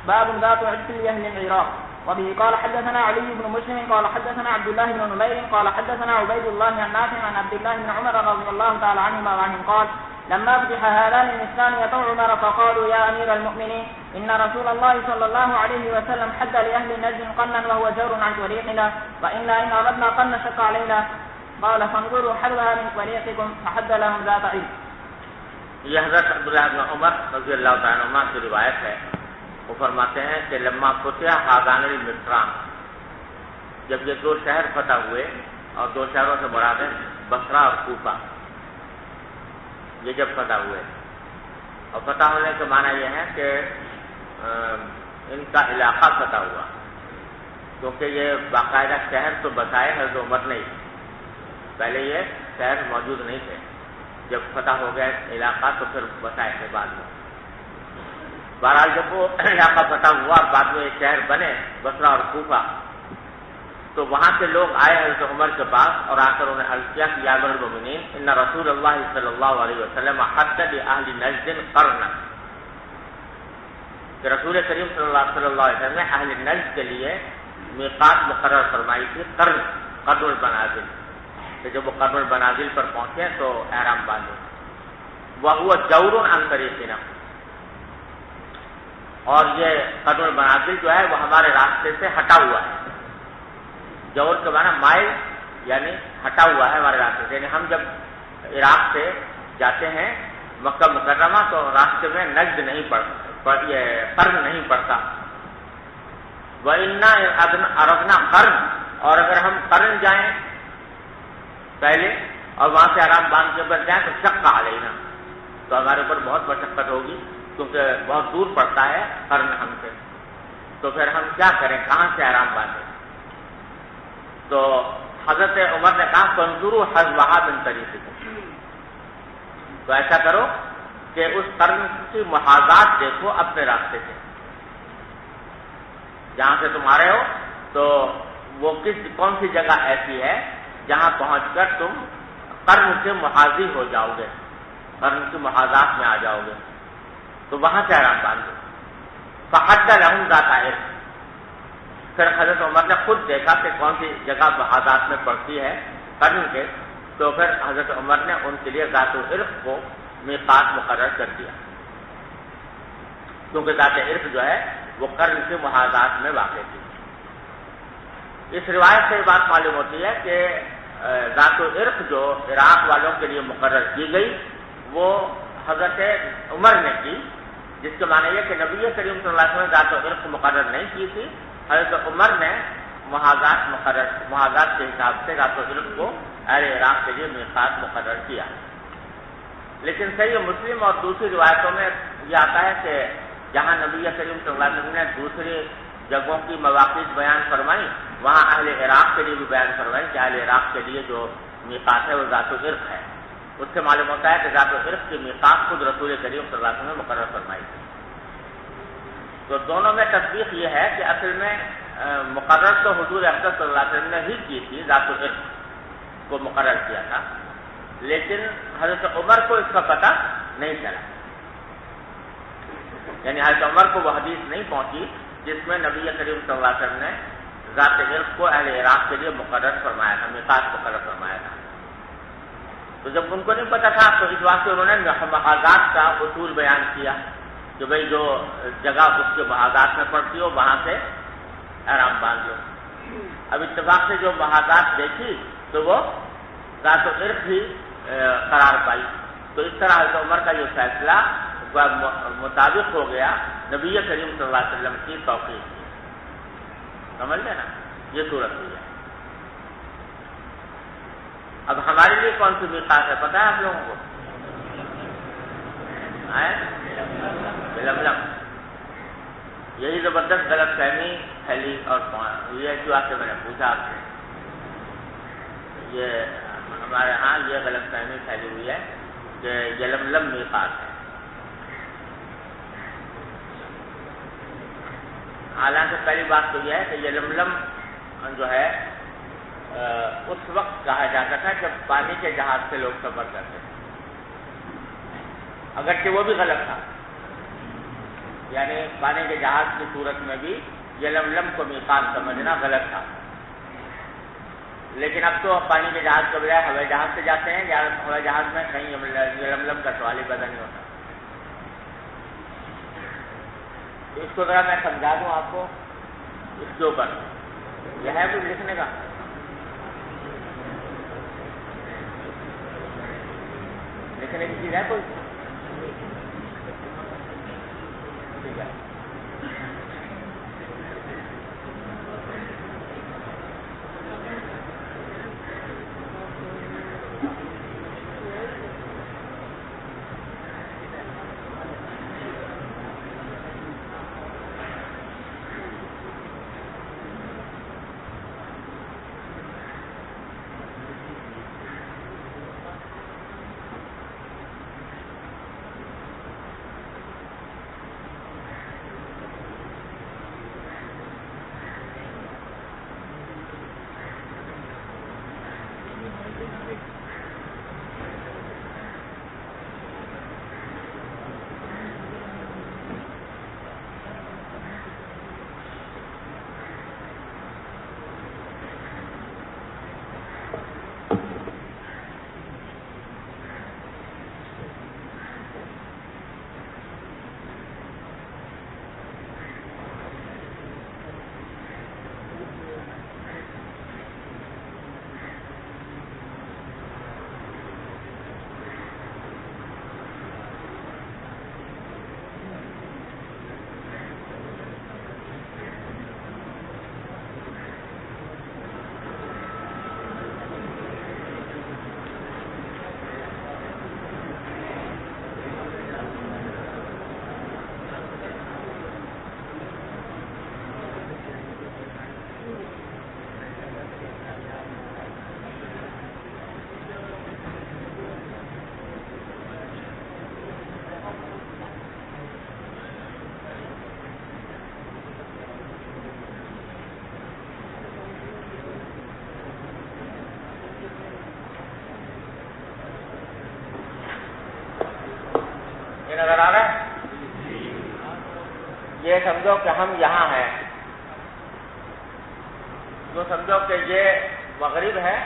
باب ذات عرف لأهل العراق. وبه قال حدثنا علي بن مسلم قال حدثنا عبد الله بن نمير قال حدثنا عبيد الله عن نافع عن عبد الله بن عمر رضي الله تعالى عنهما وعنهم قال لما فتح هذان المثلان يطوع عمر فقالوا يا أمير المؤمنين إن رسول الله صلى الله عليه وسلم حد لأهل نجد قنا وهو جور عن طريقنا وإنا إن أردنا قن شق علينا قال فانظروا حدها من طريقكم فحد لهم ذات علم. یہ حضرت عبداللہ بن عمر رضی اللہ تعالیٰ عنہ کی روایت ہے. وہ فرماتے ہیں کہ لما فتح ہذان المثلان جب یہ دو شہر فتح ہوئے اور دو شہروں سے مراد ہے بصرہ اور کوفہ یہ جب فتح ہوئے اور فتح ہونے کا معنی یہ ہے کہ ان کا علاقہ فتح ہوا کیونکہ یہ باقاعدہ شہر تو بسائے حضرت عمر نہیں پہلے یہ شہر موجود نہیں تھے جب فتح ہو گیا علاقہ تو پھر بسائے تھے بعد میں. بہرحال جب وہ علاقہ فتح ہوا بعد میں یہ شہر بنے بصرہ اور کوفہ تو وہاں سے لوگ آئے حضرت عمر کے پاس اور آ کر انہیں عرض کیا کہ یا امیر المؤمنین ان رسول اللہ صلی اللہ علیہ وسلم حد لأہل نجد قرنا کہ رسول کریم صلی اللہ علیہ وسلم نے اہل نجد کے لیے میقات مقرر فرمائی تھی قرن المنازل کہ جب وہ قرن المنازل پر پہنچے تو احرام باندھے. وہو جور عن طریقنا اور یہ قرن المنازل جو ہے وہ ہمارے راستے سے ہٹا ہوا ہے. جور کے معنی مائل یعنی ہٹا ہوا ہے ہمارے راستے سے, یعنی ہم جب عراق سے جاتے ہیں مکہ مکرمہ تو راستے میں نجد نہیں قرن نہیں پڑتا. وَإِنَّا أَرَدْنَا قَرْن اور اگر ہم قرن جائیں پہلے اور وہاں سے آرام باندھ کے بچ جائیں تو شق علینا تو ہمارے اوپر بہت مشقت ہوگی کیونکہ بہت دور پڑتا ہے قرن ہم سے. تو پھر ہم کیا کریں, کہاں سے آرام باندھیں؟ تو حضرت عمر نے کہا فانظروا حذوها من طریقکم تو ایسا کرو کہ اس قرن کی محاذات دیکھو اپنے راستے سے جہاں سے تم آ رہے ہو تو وہ کون سی جگہ ایسی ہے جہاں پہنچ کر تم قرن سے محاذی ہو جاؤ گے, قرن کی محاذات میں آ جاؤ گے تو وہاں سے آرام باندھو. فحد لهم ذات علم پھر حضرت عمر نے خود دیکھا کہ کون سی جگہ محاذات میں پڑتی ہے قرن کے تو پھر حضرت عمر نے ان کے لیے ذات العرق کو میقات مقرر کر دیا کیونکہ ذات عرق جو ہے وہ قرن کے محاذات میں واقع تھی. اس روایت سے یہ بات معلوم ہوتی ہے کہ ذات العرق جو عراق والوں کے لیے مقرر کی گئی وہ حضرت عمر نے کی, جس کے معنی یہ کہ نبی کریم صلی اللہ علیہ وسلم نے ذات العرق مقرر نہیں کی تھی, حضرت عمر نے محاذات کے حساب سے ذات العرق کو اہل عراق کے لیے میقات مقرر کیا. لیکن صحیح مسلم اور دوسری روایتوں میں یہ آتا ہے کہ جہاں نبی کریم صلی اللہ علیہ وسلم نے دوسری جگہوں کی مواقع بیان فرمائی وہاں اہل عراق کے لیے بھی بیان فرمائی کہ اہل عراق کے لیے جو میقات ہے وہ ذات العرق ہے. اس سے معلوم ہوتا ہے کہ ذات العرق کی میقات خود رسول کریم صلی اللہ علیہ وسلم نے مقرر فرمائی تھی. تو دونوں میں تصدیق یہ ہے کہ اصل میں مقرر تو حضور اقدس صلی اللہ علیہ وسلم نے ہی کی تھی، ذات العرق کو مقرر کیا تھا، لیکن حضرت عمر کو اس کا پتہ نہیں چلا، یعنی حضرت عمر کو وہ حدیث نہیں پہنچی جس میں نبی کریم صلی اللہ علیہ وسلم نے ذات عرق کو اہل عراق کے لیے مقرر فرمایا تھا، میقات مقرر فرمایا تھا۔ تو جب ان کو نہیں پتا تھا تو اس واسطے انہوں نے محاذات کا اصول بیان کیا کہ بھئی جو جگہ اس کے محاذات میں پڑتی ہو وہاں سے احرام باندھ لو۔ اب اتفاق سے جو محاذات دیکھی تو وہ ذات العرق ہی قرار پائی، تو اس طرح حضرت عمر کا جو فیصلہ مطابق ہو گیا نبی کریم صلی اللہ علیہ وسلم کی توقیع کی۔ سمجھ لیں نا، یہ صورت ہوئی ہے۔ اب ہمارے لیے کون سی میقات ہے پتہ ہے آپ لوگوں کو؟ لملم۔ یہی زبردست غلط فہمی پھیلی اور یہ جو آپ سے میں نے پوچھا آپ سے، یہ ہمارے ہاں یہ غلط فہمی پھیلی ہوئی ہے کہ یلملم میقات ہے، حالانکہ پہلی بات تو یہ ہے کہ یلملم جو ہے اس وقت کہا جاتا تھا جب پانی کے جہاز سے لوگ سفر کرتے تھے، اگرچہ وہ بھی غلط تھا، یعنی پانی کے جہاز کی صورت میں بھی یلملم کو میقات سمجھنا غلط تھا، لیکن اب تو پانی کے جہاز کے بجائے ہوائی جہاز سے جاتے ہیں، یا ہوائی جہاز میں کہیں یلملم کا سوال ہی پیدا نہیں ہوتا۔ تو اس کو ذرا میں سمجھا دوں آپ کو، اس کے اوپر یہ ہے کچھ لکھنے کا؟ لکھنے کی چیز ہے کوئی؟ ٹھیک ہے۔ نظر آ رہا ہے؟ یہ سمجھو کہ ہم یہاں ہیں، جو سمجھو کہ یہ مغرب ہے،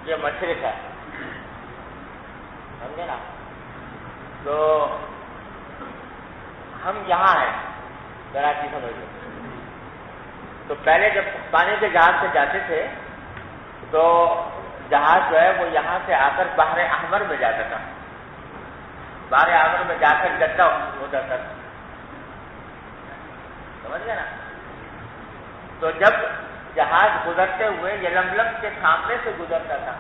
یہ مشرق ہے، سمجھے نا؟ تو ہم یہاں ہیں، ذرا چیز سمجھو۔ تو پہلے جب پانی کے جہاز سے جاتے تھے تو جہاز جو ہے وہ یہاں سے آ کر بحر احمر میں جاتا تھا، بحر احمر میں جا کر جدہ ہو جاتا تھا، سمجھ گئے نا؟ تو جب جہاز گزرتے ہوئے یلملم کے سامنے سے گزرتا تھا،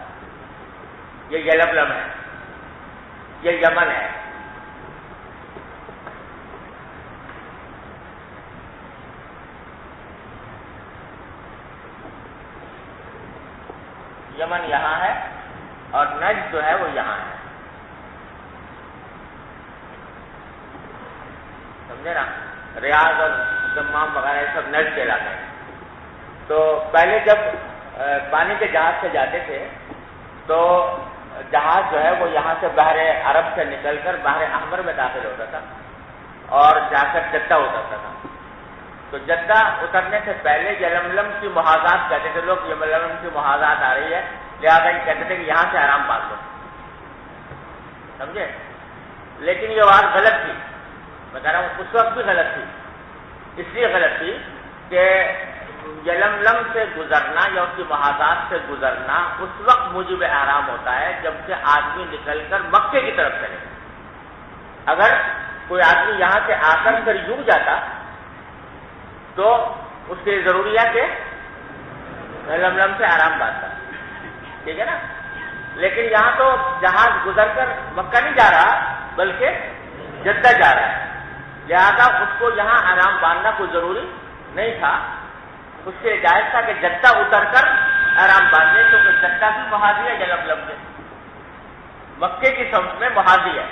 یہ یلملم ہے، یہ یمن ہے، یمن یہاں ہے اور نجد جو ہے وہ یہاں ہے، سمجھے نا؟ ریاض اور دمام وغیرہ یہ سب نجد کے علاقے ہیں۔ تو پہلے جب پانی کے جہاز سے جاتے تھے تو جہاز جو ہے وہ یہاں سے بحر عرب سے نکل کر بحر احمر میں داخل ہوتا تھا اور جا کر جدہ اترتا تھا. تو جدہ اترنے سے پہلے یلملم کی محاذات کہتے تھے لوگ، یلملم کی محاذات آ رہی ہے، لہٰذا یہ کہتے تھے کہ یہاں سے آرام باندھ لو. سمجھے؟ لیکن یہ بات غلط تھی، میں کہہ رہا ہوں اس وقت بھی غلط تھی. اس لیے غلط تھی کہ یلملم سے گزرنا یا اس کی محاذات سے گزرنا اس وقت موجب احرام ہوتا ہے جبکہ آدمی نکل کر مکے کی طرف چلے. اگر کوئی آدمی یہاں سے آ کر پھر یوں جاتا تو اس کے ضروری ہے کہ یلملم سے آرام باندھتا. ٹھیک ہے نا؟ لیکن یہاں تو جہاز گزر کر مکہ نہیں جا رہا بلکہ جدہ جا رہا ہے، لہذا اس کو یہاں آرام باندھنا کوئی ضروری نہیں تھا. اس سے جائز تھا کہ جدہ اتر کر آرام باندھے، کیونکہ جدہ بھی محاذی ہے یلملم سے، مکے کی سمت میں محاذی ہے.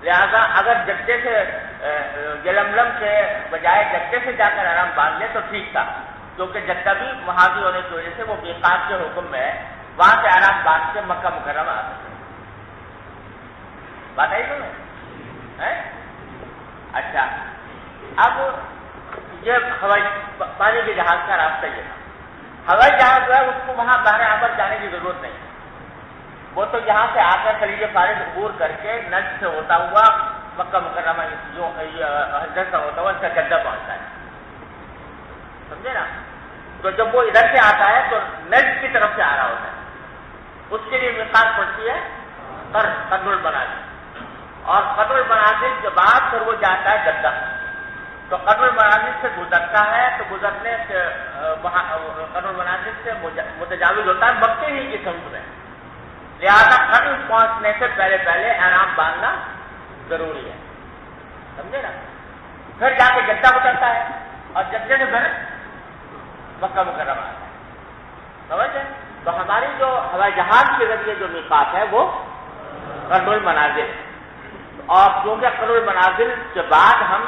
لہذا اگر جدے سے یلملم کے بجائے جدے سے جا کر آرام باندھ لے تو ٹھیک تھا، کیونکہ جدہ بھی محاذی ہونے کی وجہ سے وہ میقات کے حکم میں ہے، وہاں سے آرام باندھ کے مکہ مکرمہ آ سکتے. بات آئی تمہیں؟ اچھا، اب یہ ہوائی پانی کے جہاز کا راستہ یہ تھا. ہوائی جہاز جو ہے اس کو وہاں بحر احمر جانے کی ضرورت نہیں، وہ تو یہاں سے آ کر خلیج فارس عبور کر کے نجد سے ہوتا ہوا مکہ مکرمہ حضرت سے ہوتا ہوا اس کا جدہ پہنچتا ہے. سمجھے نا؟ تو جب وہ ادھر سے آتا ہے تو نجد کی طرف سے آ رہا ہوتا ہے، اس کے لیے میقات پڑتی ہے قدر المنازل، اور قدر المنازل کے بعد پھر وہ جاتا ہے جدہ. تو قدر المنازل سے گزرتا ہے تو گزرنے سے قدر المنازل سے متجاوز ہوتا ہے مکے ہی کی سمت میں، لہذا قدر پہنچنے سے پہلے احرام باندھنا ضروری ہے. سمجھے نا؟ پھر جا کے جدہ اترتا ہے اور جدے سے پھر مکہ مکرمہ آتا ہے. سمجھے؟ تو ہماری جو ہوائی جہاز کے ذریعے جو میقات ہے وہ قدر المنازل، اور کیونکہ قدر المنازل کے بعد ہم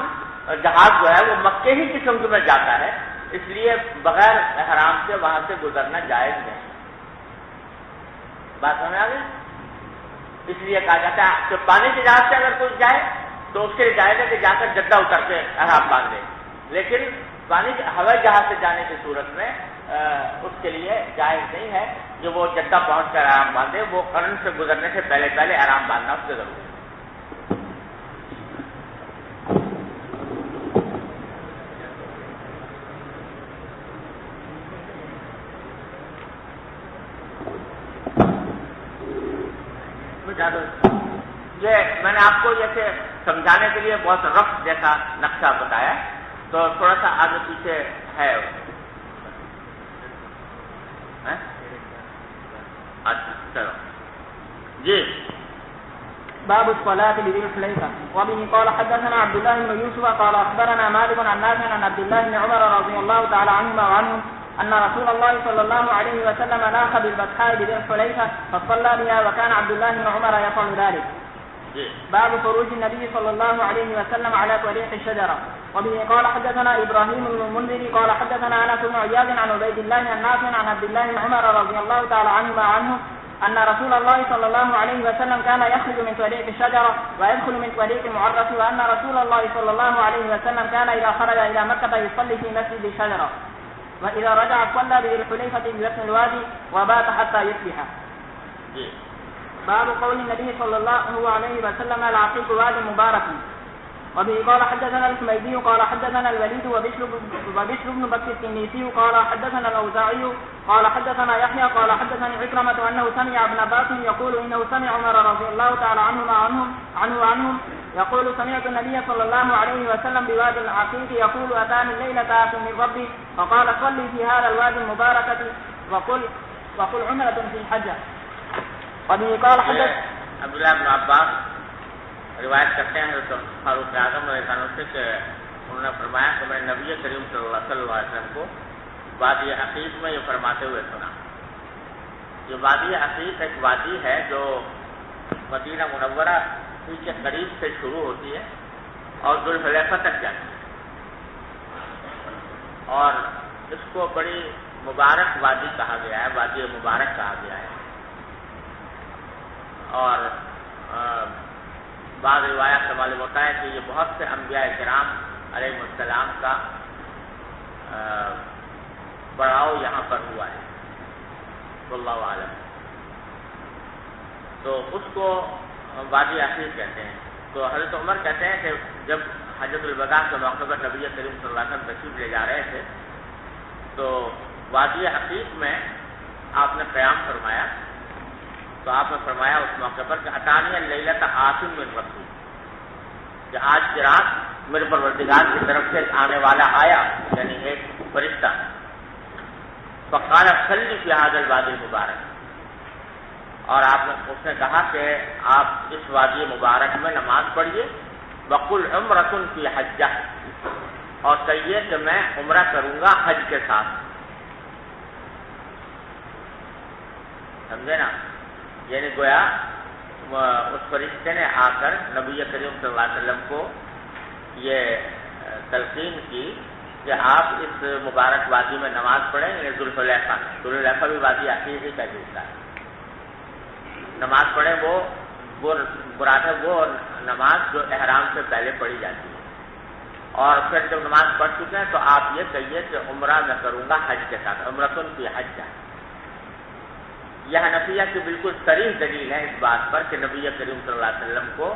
جہاز جو ہے وہ مکے ہی کی سمت میں جاتا ہے، اس لیے بغیر احرام سے وہاں سے گزرنا جائز نہیں. بات سمجھ آ گئی؟ اس لیے کہا جاتا ہے کہ پانی کے جہاز سے اگر کوئی جائے تو اس کے لیے جائز ہے کہ جا کر جدہ اتر کے احرام باندھ دے، لیکن ہوائی جہاز سے جانے کی صورت میں اس کے لیے جائز نہیں ہے کہ وہ جدہ پہنچ کر احرام باندھے. وہ قرن سے گزرنے سے پہلے احرام باندھنا اس کے ضروری ہے. یہ میں نے آپ کو یہ سمجھانے کے لیے بہت رف جیسا نقشہ بتایا، تو تھوڑا سا آگے پیچھے ہے. اچھا چلو جی. باب الصلاة بذي الحليفة. وبه قال حدثنا عبد الله بن يوسف قال أخبرنا مالك عن نافع عن عبد الله بن عمر رضي الله تعالى عنهما وعنهم أن رسول الله صلى الله عليه وسلم لاح بالبطحاء بذي الحليفة فصلى بها وكان عبد الله بن عمر يفعل ذلك. باب خروج النبي صلى الله عليه وسلم على طريق الشجرة. وبه قال حدثنا إبراهيم بن المنذر قال حدثنا أنس بن عياض عن عبيد الله عن نافع عن عبد الله بن عمر رضي الله تعالى عنهما عنه أن رسول الله صلى الله عليه وسلم كان يخرج من طريق الشجرة ويدخل من طريق المعرس، وأن رسول الله صلى الله عليه وسلم كان إذا خرج إلى مكة يصلي في مسجد الشجرة، وإذا رجع صلى بذي الحليفة ببطن الوادي وبات حتى يصبح. باب قول النبي صلى الله عليه وسلم العقيق واد مبارك. وبه قال حدثنا الحميدي قال حدثنا الوليد وبشر بن بكر التنيسي قال حدثنا الأوزاعي قال حدثنا يحيى قال حدثني عكرمة أنه سمع ابن عباس يقول إنه سمع عمر رضي الله تعالى عنهم يقول سمعت النبي صلى الله عليه وسلم بوادي العقيق يقول أتاني الليلة آت من ربي فقال صلي في هذا الوادي المباركة وقل عمرة في الحج. وبه قال حدث عبد الله بن عباس روایت کرتے ہیں حضرت فاروق اعظم رضی اللہ عنہ سے کہ انہوں نے فرمایا کہ میں نبی کریم صلی اللہ علیہ وسلم کو وادی عقیق میں یہ فرماتے ہوئے سنا. یہ وادی عقیق ایک وادی ہے جو مدینہ منورہ کے قریب سے شروع ہوتی ہے اور ذوالحلیفہ تک جاتی ہے، اور اس کو بڑی مبارک وادی کہا گیا ہے، وادی مبارک کہا گیا ہے. اور بعض روایات سے معلوم ہوتا ہے کہ یہ بہت سے انبیاء کرام علیہ السلام کا پڑاؤ یہاں پر ہوا ہے، واللہ اعلم. تو اس کو وادی عقیق کہتے ہیں. تو حضرت عمر کہتے ہیں کہ جب حجۃ الوداع کے موقع پر نبی کریم صلی اللہ علیہ وسلم تشریف لے جا رہے تھے تو وادی عقیق میں آپ نے قیام فرمایا. تو آپ نے فرمایا اس موقع پر کہ اتانی اللیلۃ عاصم من ربی، کہ آج کی رات میرے پروردگار کی طرف سے آنے والا آیا، یعنی ایک فرشتہ. فقال صلی فی ھذا الوادی المبارک، اور اس نے کہا کہ آپ اس وادی مبارک میں نماز پڑھیے. وقل عمرۃ فی حجہ، اور کہیے کہ میں عمرہ کروں گا حج کے ساتھ. سمجھے نا؟ یعنی گویا اس فرشتے نے آ کر نبی کریم صلی اللہ علیہ وسلم کو یہ تلقین کی کہ آپ اس مبارک وادی میں نماز پڑھیں. یعنی ذوالحلیفہ، ذوالحلیفہ بھی وادی عقیق ہی کا حصہ ہے. نماز پڑھیں، وہ مراد ہے وہ نماز جو احرام سے پہلے پڑھی جاتی ہے. اور پھر جب نماز پڑھ چکے ہیں تو آپ یہ کہیے کہ عمرہ میں کروں گا حج کے ساتھ، عمرۃ فی حجہ. یہ حنفیہ کی بالکل صریح دلیل ہے اس بات پر کہ نبی کریم صلی اللہ علیہ وسلم کو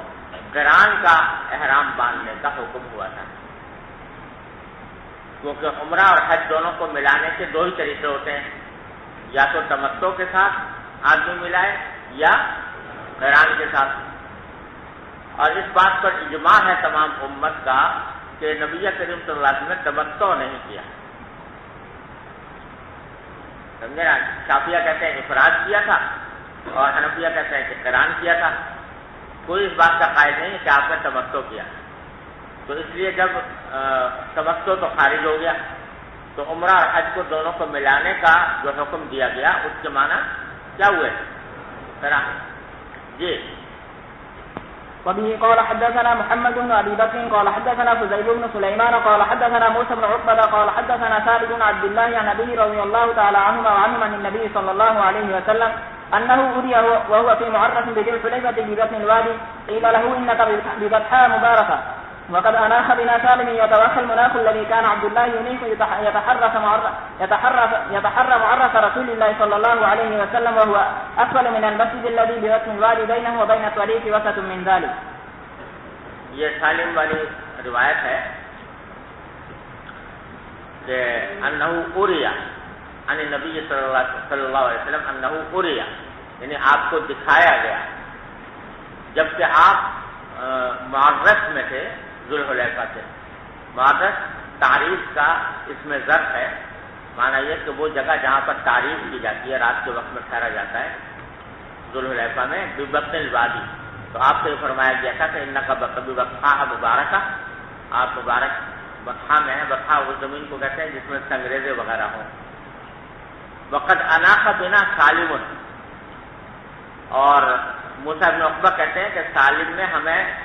قران کا احرام باندھنے کا حکم ہوا تھا، کیونکہ عمرہ اور حج دونوں کو ملانے کے دو ہی طریقے ہوتے ہیں، یا تو تمتع کے ساتھ آدمی ملائے یا قران کے ساتھ. اور اس بات پر اجماع ہے تمام امت کا کہ نبی کریم صلی اللہ علیہ وسلم نے تمتع نہیں کیا. سمجھے نا؟ شافعیہ کہتے ہیں افراد کیا تھا اور حنفیہ کہتے ہیں کہ قران کیا تھا. کوئی اس بات کا قائل نہیں ہے کہ آپ نے تمتع کیا. تو اس لیے جب تمتع تو خارج ہو گیا تو عمرہ اور حج کو دونوں کو ملانے کا جو حکم دیا گیا اس کے معنی کیا ہوئے؟ قران. جی. وبه قال حدثنا محمد بن ابي بكر قال حدثنا فزيل بن سليمان قال حدثنا موسى بن عقبة قال حدثنا ثابت بن عبد الله عن ابي رضي الله تعالى عنهما وعنهم عن النبي صلى الله عليه وسلم انه اري وهو في معرس بذي الحليفة ببطن الوادي قيل له انك ببطحاء مباركة وقد اناخ بنا سالم يتوخى المناخ الذي كان عبد الله ينيخ يتحرى معرس رسول الله صلى الله عليه وسلم وهو اسفل من المسجد الذي ببطن الوادي بينه وبين الطريق وسط من ذلك. یہ سالم والی روایت ہے کہ انہو اریا عن نبی صلی اللہ علیہ وسلم انہو اریا، یعنی آپ کو دکھایا گیا جبکہ آپ معرس میں تھے، ذوالحلیفہ سے. معرس تعریف کا اس میں ظرف ہے، معنی یہ کہ وہ جگہ جہاں پر تعریف کی جاتی ہے، رات کے وقت میں ٹھہرا جاتا ہے ذوالحلیفہ میں ببطن الوادی. تو آپ سے فرمایا گیا تھا کہ انکا ببطحاء مبارکہ، آپ مبارک بطحاء میں ہیں. بطحاء اس زمین کو کہتے ہیں جس میں سنگریزے وغیرہ ہوں. وقد اناخ بنا سالم، اور موسیٰ بن عقبہ کہتے ہیں کہ سالم نے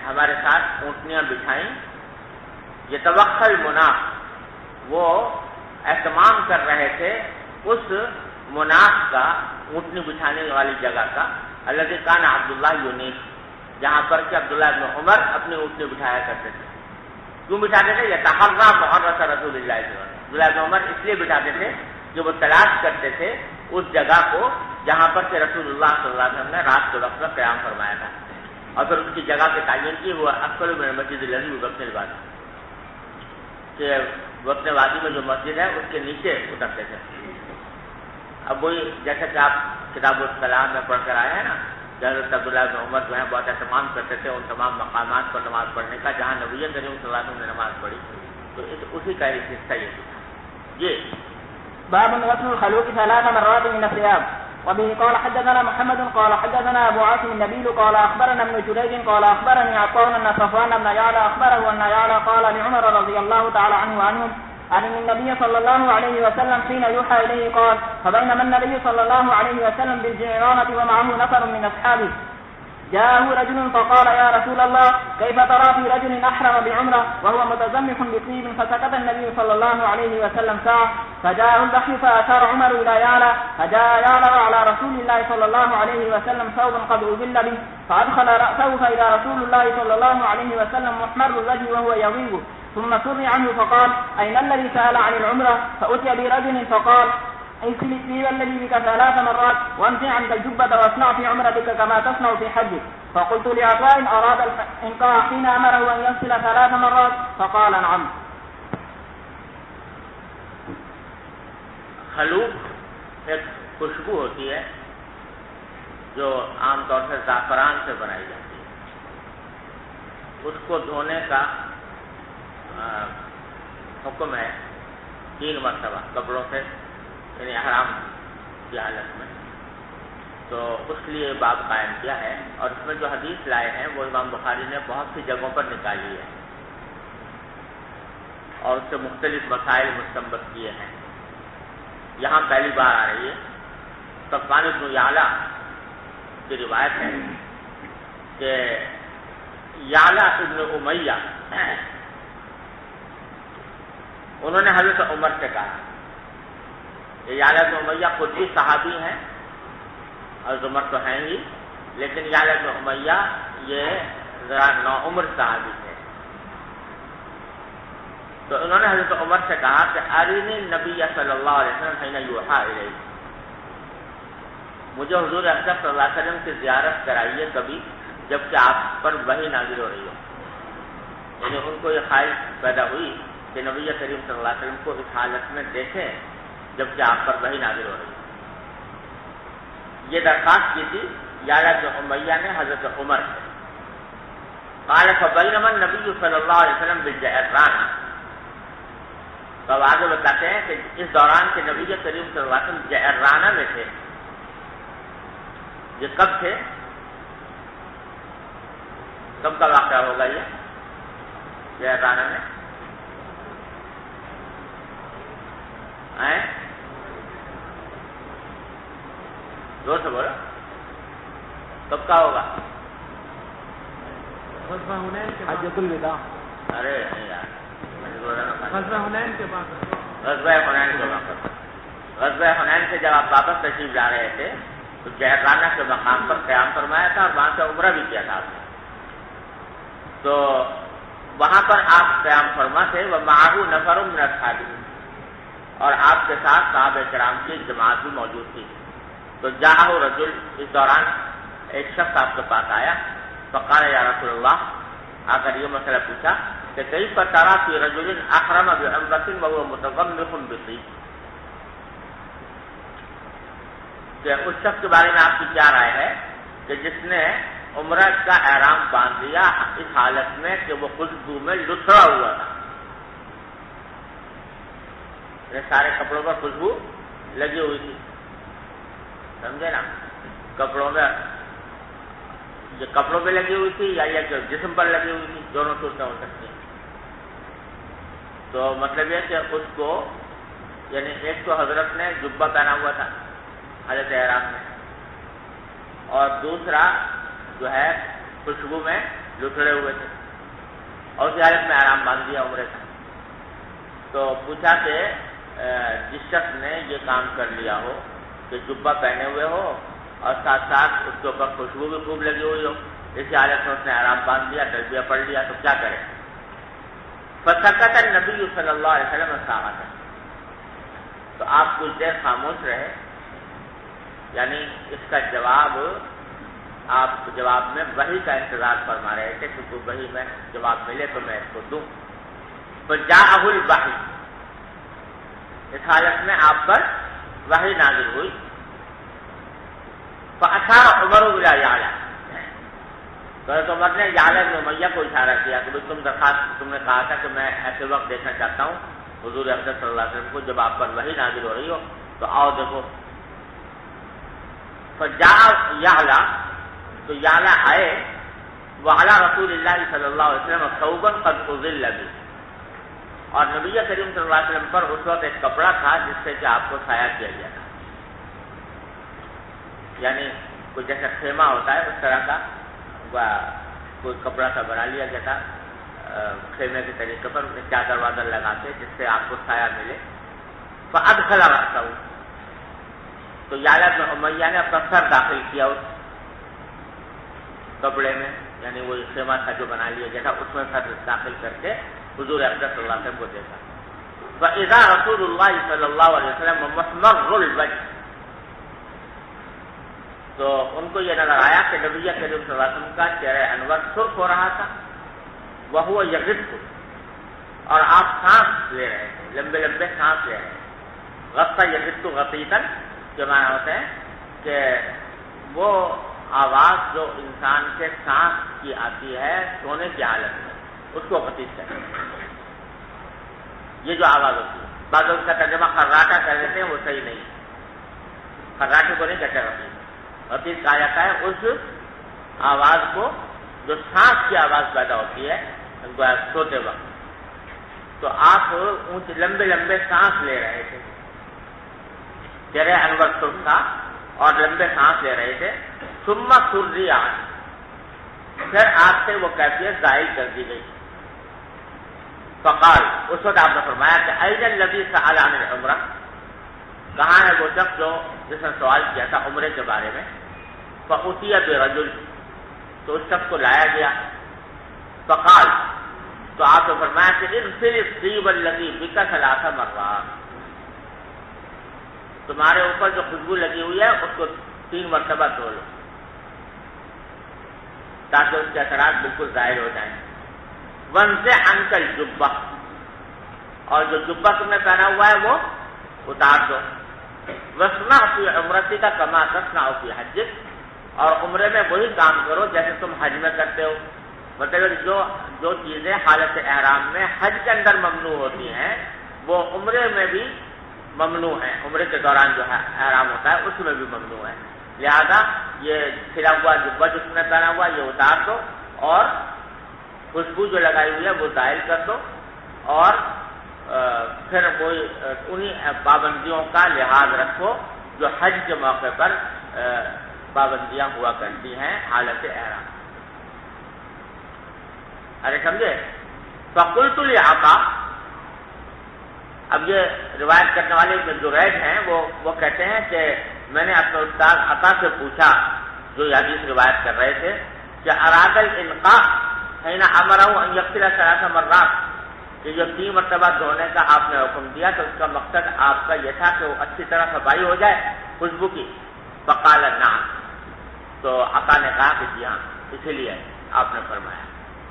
ہمارے ساتھ اونٹنیاں بچھائیں. یہ توخى المناخ، وہ اہتمام کر رہے تھے اس مناخ کا، اونٹنی بچھانے والی جگہ کا، الذي كان عبداللہ یونیس، جہاں پر کہ عبداللہ بن عمر اپنی اونٹنی بٹھایا کرتے تھے. کیوں بٹھاتے تھے؟ يتحرى معرس رسول اللہ صلی اللہ علیہ وسلم. عبداللہ بن عمر اس لیے بٹھاتے تھے کہ وہ تلاش کرتے تھے اس جگہ کو جہاں پر کہ رسول اللہ صلی اللہ علیہ وسلم نے رات کے وقت میں قیام فرمایا تھا، اور پھر اس کی جگہ کے تعین کی ہوا اسفل من المسجد الذي ببطن الوادی، کہ بطن وادی میں جو مسجد ہے اس کے نیچے اترتے تھے. اب وہی جیسا کہ آپ کتاب الصلاۃ میں پڑھ کر آئے ہیں نا کہ حضرت عبداللہ بن عمر جو ہے بہت اہتمام کرتے تھے ان تمام مقامات پر نماز پڑھنے کا جہاں نبی کریم صلی اللہ علیہ وسلم نے نماز پڑھی. تو اسی کا ایک حصہ یہ تھا. جی. باب غسل الخلوق 3 مرات من الثياب. وبه قال حدثنا محمد قال حدثنا ابو عاصم النبيل قال اخبرنا ابن جريج قال اخبرني عطاء ان صفوان بن يعلى اخبره ان يعلى قال لعمر رضي الله تعالى عنه وعنهم عن النبي صلى الله عليه وسلم حين يوحى اليه قال فبينما النبي صلى الله عليه وسلم بالجعرانة ومعه نفر من اصحابه جاءه رجل فقال يا رسول الله كيف ترى في رجل أحرم بعمرة وهو متزمخ بطيب؟ فسكت النبي صلى الله عليه وسلم ساعة، فجاءه الوحي فأشار عمر إلى يعلى، فجاء يعلى على رسول الله صلى الله عليه وسلم ثوب قد أذل به، فأدخل رأسه فإذا رسول الله صلى الله عليه وسلم محمر الوجه وهو يغيظ، ثم سر عنه فقال أين الذي سأل عن العمرة؟ فأتي برجل فقال اغسل الطيب الذي بك 3 مرات وانزع عنك الجبة واصنع في عمرتك كما تصنع في حجك. فقلت لعطاء أراد الإنقاء حين أمره أن يغسل 3 مرات؟ فقال نعم. خلوق ایک خوشبو ہوتی ہے جو عام طور سے زعفران سے بنائی جاتی ہے. اس کو دھونے کا حکم ہے 3 مرتبہ کپڑوں سے، یعنی احرام کی حالت میں. تو اس لیے باب قائم کیا ہے، اور اس میں جو حدیث لائے ہیں وہ امام بخاری نے بہت سی جگہوں پر نکالی ہے اور اس سے مختلف مسائل مستنبط کیے ہیں. یہاں پہلی بار آ رہی ہے. صفوان بن یعلا کی روایت ہے کہ یعلا ابن امیہ انہوں نے حضرت عمر سے کہا، یہ یعلا بن امیہ خود بھی صحابی ہیں، حضرت عمر تو ہیں ہی، لیکن یعلا بن امیہ یہ ذرا نوعمر صحابی تھے. تو انہوں نے حضرت عمر سے کہا کہ ارینی نبی صلی اللہ علیہ وسلم حین یوحی الیہ، مجھے حضور اکرم صلی اللہ علیہ وسلم کی زیارت کرائیے کبھی جبکہ آپ پر وحی نازل ہو رہی ہو. یعنی ان کو یہ خواہش پیدا ہوئی کہ نبی کریم صلی اللہ علیہ وسلم کو اس حالت میں دیکھیں جبکہ آپ پر وحی نازل ہو رہی ہے. یہ درخواست کی تھی یعلا بن امیہ نے حضرت عمر سے. قال فبینما النبی صلی اللہ علیہ وسلم بالجعرانہ، تو اب آگے بتاتے ہیں کہ اس دوران کے نبی کریم صلی اللہ علیہ وسلم جعرانہ میں تھے. یہ کب تھے؟ کب کا واقعہ ہوگا یہ جعرانہ میں؟ زور سے بولو، کب کا ہوگا؟ حجۃ الوداع. ارے نہیں یار، غزوہ حنین کے بعد. غزوہ حنین کے وقت، غزوہ حنین سے جب آپ واپس تشریف لا رہے تھے تو جعرانہ کے مقام پر قیام فرمایا تھا اور وہاں سے عمرہ بھی کیا تھا آپ نے. تو وہاں پر آپ قیام فرما تھے، ومعہ نفر من اصحابہ، اور آپ کے ساتھ صحابہ کرام کی جماعت بھی موجود تھی. تو جاءہ رجل، اس دوران ایک شخص آپ کے پاس آیا. فقال یا رسول اللہ، آ کر یہ مسئلہ پوچھا کہ کیف تری فی رجل احرم بعمرۃ وهو متضمخ بطیب، کہ اس شخص کے بارے میں آپ کی کیا رائے ہے کہ جس نے عمرہ کا احرام باندھ لیا اس حالت میں کہ وہ خوشبو میں لتھڑا ہوا تھا. سارے کپڑوں پر خوشبو لگی ہوئی تھی، سمجھے نا؟ کپڑوں میں، یہ کپڑوں پہ لگی ہوئی تھی یا یہ جسم پر لگی ہوئی تھی، دونوں صورتیں ہو سکتی ہیں. تو مطلب یہ کہ اس کو، یعنی ایک تو حضرت نے جبہ پہنا ہوا تھا حالت احرام میں، اور دوسرا جو ہے خوشبو میں لتھڑے ہوئے تھے، اور اسی حالت میں احرام باندھ دیا عمرے کا. تو پوچھا کہ جس شخص نے یہ کام کر لیا ہو کہ جبہ پہنے ہوئے ہو اور ساتھ ساتھ اس کے اوپر خوشبو بھی خوب لگی ہوئی ہو، اسی حالت میں اس نے احرام باندھ لیا، تلبیہ پڑھ لیا، تو کیا کرے؟ فسکت النبی صلی اللہ علیہ وسلم ساعۃ، تو آپ کچھ دیر خاموش رہے. یعنی اس کا جواب، آپ جواب میں وحی کا انتظار فرما رہے تھے کہ کوئی وحی میں جواب ملے تو میں اس کو دوں. فجاءہ الوحی، اس حالت میں آپ پر وحی نازل ہوئی. فاشار عمر الی یعلا، تو عمر نے یعلا بن امیہ کو اشارہ کیا کہ تم نے کہا تھا کہ میں ایسے وقت دیکھنا چاہتا ہوں حضور اکرم صلی اللہ علیہ وسلم کو جب آپ پر وحی نازل ہو رہی ہو، تو آؤ دیکھو. فجاء یعلا، تو یعلا آئے. وعلی رسول اللہ صلی اللہ علیہ وسلم ثوبا قد اذل به، اور نبی کریم صلی اللہ علیہ وسلم پر اس وقت ایک کپڑا تھا جس سے کہ آپ کو سایہ کیا گیا تھا، یعنی کوئی جیسا خیمہ ہوتا ہے اس طرح کا کوئی کپڑا سا بنا لیا گیا تھا خیمے کے طریقے پر، چادر وادر لگا کے جس سے آپ کو سایہ ملے. فادخل رأسہ، تو یعلا بن امیہ نے اپنا سر داخل کیا اس کپڑے میں، یعنی وہ خیمہ تھا جو بنا لیا گیا تھا اس میں سر داخل کر کے حضور اقدس صلی اللہ علیہ وسلم کو دیکھا. فاذا رسول اللہ صلی اللہ علیہ وسلم محمر الوجہ، تو ان کو یہ نظر آیا کہ نبی کریم صلی اللہ علیہ وسلم کا چہرہ انور سرخ ہو رہا تھا، وہو یغط، اور آپ سانس لے رہے تھے، لمبے لمبے سانس لے رہے تھے. غصہ یغط غطیطاً کے معنی ہوتے ہیں کہ وہ آواز جو انسان کے سانس کی آتی ہے سونے کی حالت میں، اس کو غطیط کہتے ہیں. یہ جو آواز ہوتی ہے، بعض لوگ اس کا ترجمہ خراٹا کر دیتے ہیں، وہ صحیح نہیں. خراٹے کو نہیں کہتے غطیط. غطیط کہا جاتا ہے اس آواز کو جو سانس کی آواز پیدا ہوتی ہے سوتے وقت. تو آپ اونچے لمبے لمبے سانس لے رہے تھے، چہرہ انور سرخ تھا اور لمبے سانس لے رہے تھے. ثم سری آن، پھر آپ سے وہ کیفیت ظاہر کر دی گئی. فقال، اس وقت آپ نے فرمایا کہ این الذی سأل عن العمرہ، کہاں ہے وہ شخص جو جس نے سوال کیا تھا عمرے کے بارے میں. فأتی برجل، تو اس شخص کو لایا گیا. فقال، تو آپ نے فرمایا کہ اغسل الطیب الذی بک ثلاث مرات، تمہارے اوپر جو خوشبو لگی ہوئی ہے اس کو 3 مرتبہ دھو لو تاکہ اس کے اثرات بالکل ظاہر ہو جائیں. وانزع عنک الجبہ، اور جو جبہ تم نے پہنا ہوا ہے وہ اتار دو. واصنع فی عمرتک کما تصنع فی حجک، اور عمرے میں وہی کام کرو جیسے تم حج میں کرتے ہو. مطلب جو چیزیں حالت احرام میں حج کے اندر ممنوع ہوتی ہیں وہ عمرے میں بھی ممنوع ہیں، عمرے کے دوران جو ہے احرام ہوتا ہے اس میں بھی ممنوع ہے. لہذا یہ کھلا ہوا جبہ جو تم نے پہنا ہوا یہ اتار دو، اور خوشبو جو لگائی ہوئی ہے وہ ظاہر کر دو، اور پھر کوئی انہی پابندیوں کا لحاظ رکھو جو حج کے موقع پر پابندیاں ہوا کرتی ہیں حالت احرام. ارے سمجھے؟ فقلت لعطا، اب یہ روایت کرنے والے جو جریج ہیں وہ کہتے ہیں کہ میں نے اپنے استاد عطا سے پوچھا جو یہ حدیث روایت کر رہے تھے کہ اراد الانقاء حين امره ان يغسل 3 مرات، کہ جو 3 مرتبہ دھونے کا آپ نے حکم دیا تو اس کا مقصد آپ کا یہ تھا کہ وہ اچھی طرح صفائی ہو جائے خوشبو کی. فقال نعم، تو عطا نے کہا کہ جی ہاں، اسی لیے آپ نے فرمایا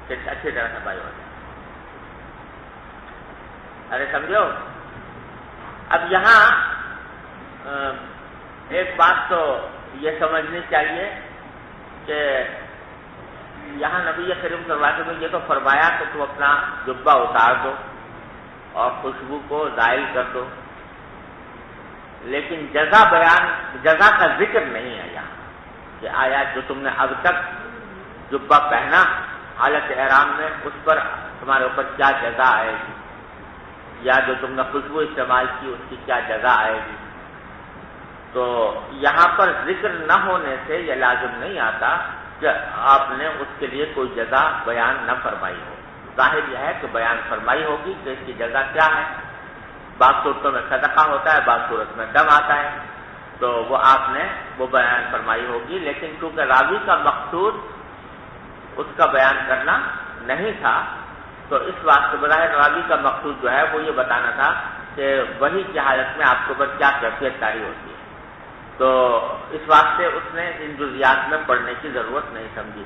کہ اچھی طرح صفائی ہو جائے. ارے سمجھو؟ اب یہاں ایک بات تو یہ سمجھنی چاہیے کہ یہاں نبی کریم صلی اللہ علیہ وسلم نے یہ تو فرمایا کہ تم اپنا جبہ اتار دو اور خوشبو کو زائل کر دو، لیکن جزا کا ذکر نہیں ہے یہاں کہ آیا جو تم نے اب تک جبہ پہنا حالت احرام میں اس پر تمہارے اوپر کیا جزا آئے گی، یا جو تم نے خوشبو استعمال کی اس کی کیا جزا آئے گی. تو یہاں پر ذکر نہ ہونے سے یہ لازم نہیں آتا کہ آپ نے اس کے لیے کوئی جزا بیان نہ فرمائی ہو. ظاہر یہ ہے کہ بیان فرمائی ہوگی کہ اس کی جزا کیا ہے. بعض صورتوں میں صدقہ ہوتا ہے، بعض صورت میں دم آتا ہے، تو وہ آپ نے وہ بیان فرمائی ہوگی. لیکن چونکہ راوی کا مقصود اس کا بیان کرنا نہیں تھا تو اس واسطے بظاہر راوی کا مقصود جو ہے وہ یہ بتانا تھا کہ وحی کی حالت میں آپ کے اوپر کیا کیفیت طاری ہوتی ہے. تو اس واسطے اس نے ان جزیات میں پڑھنے کی ضرورت نہیں سمجھی.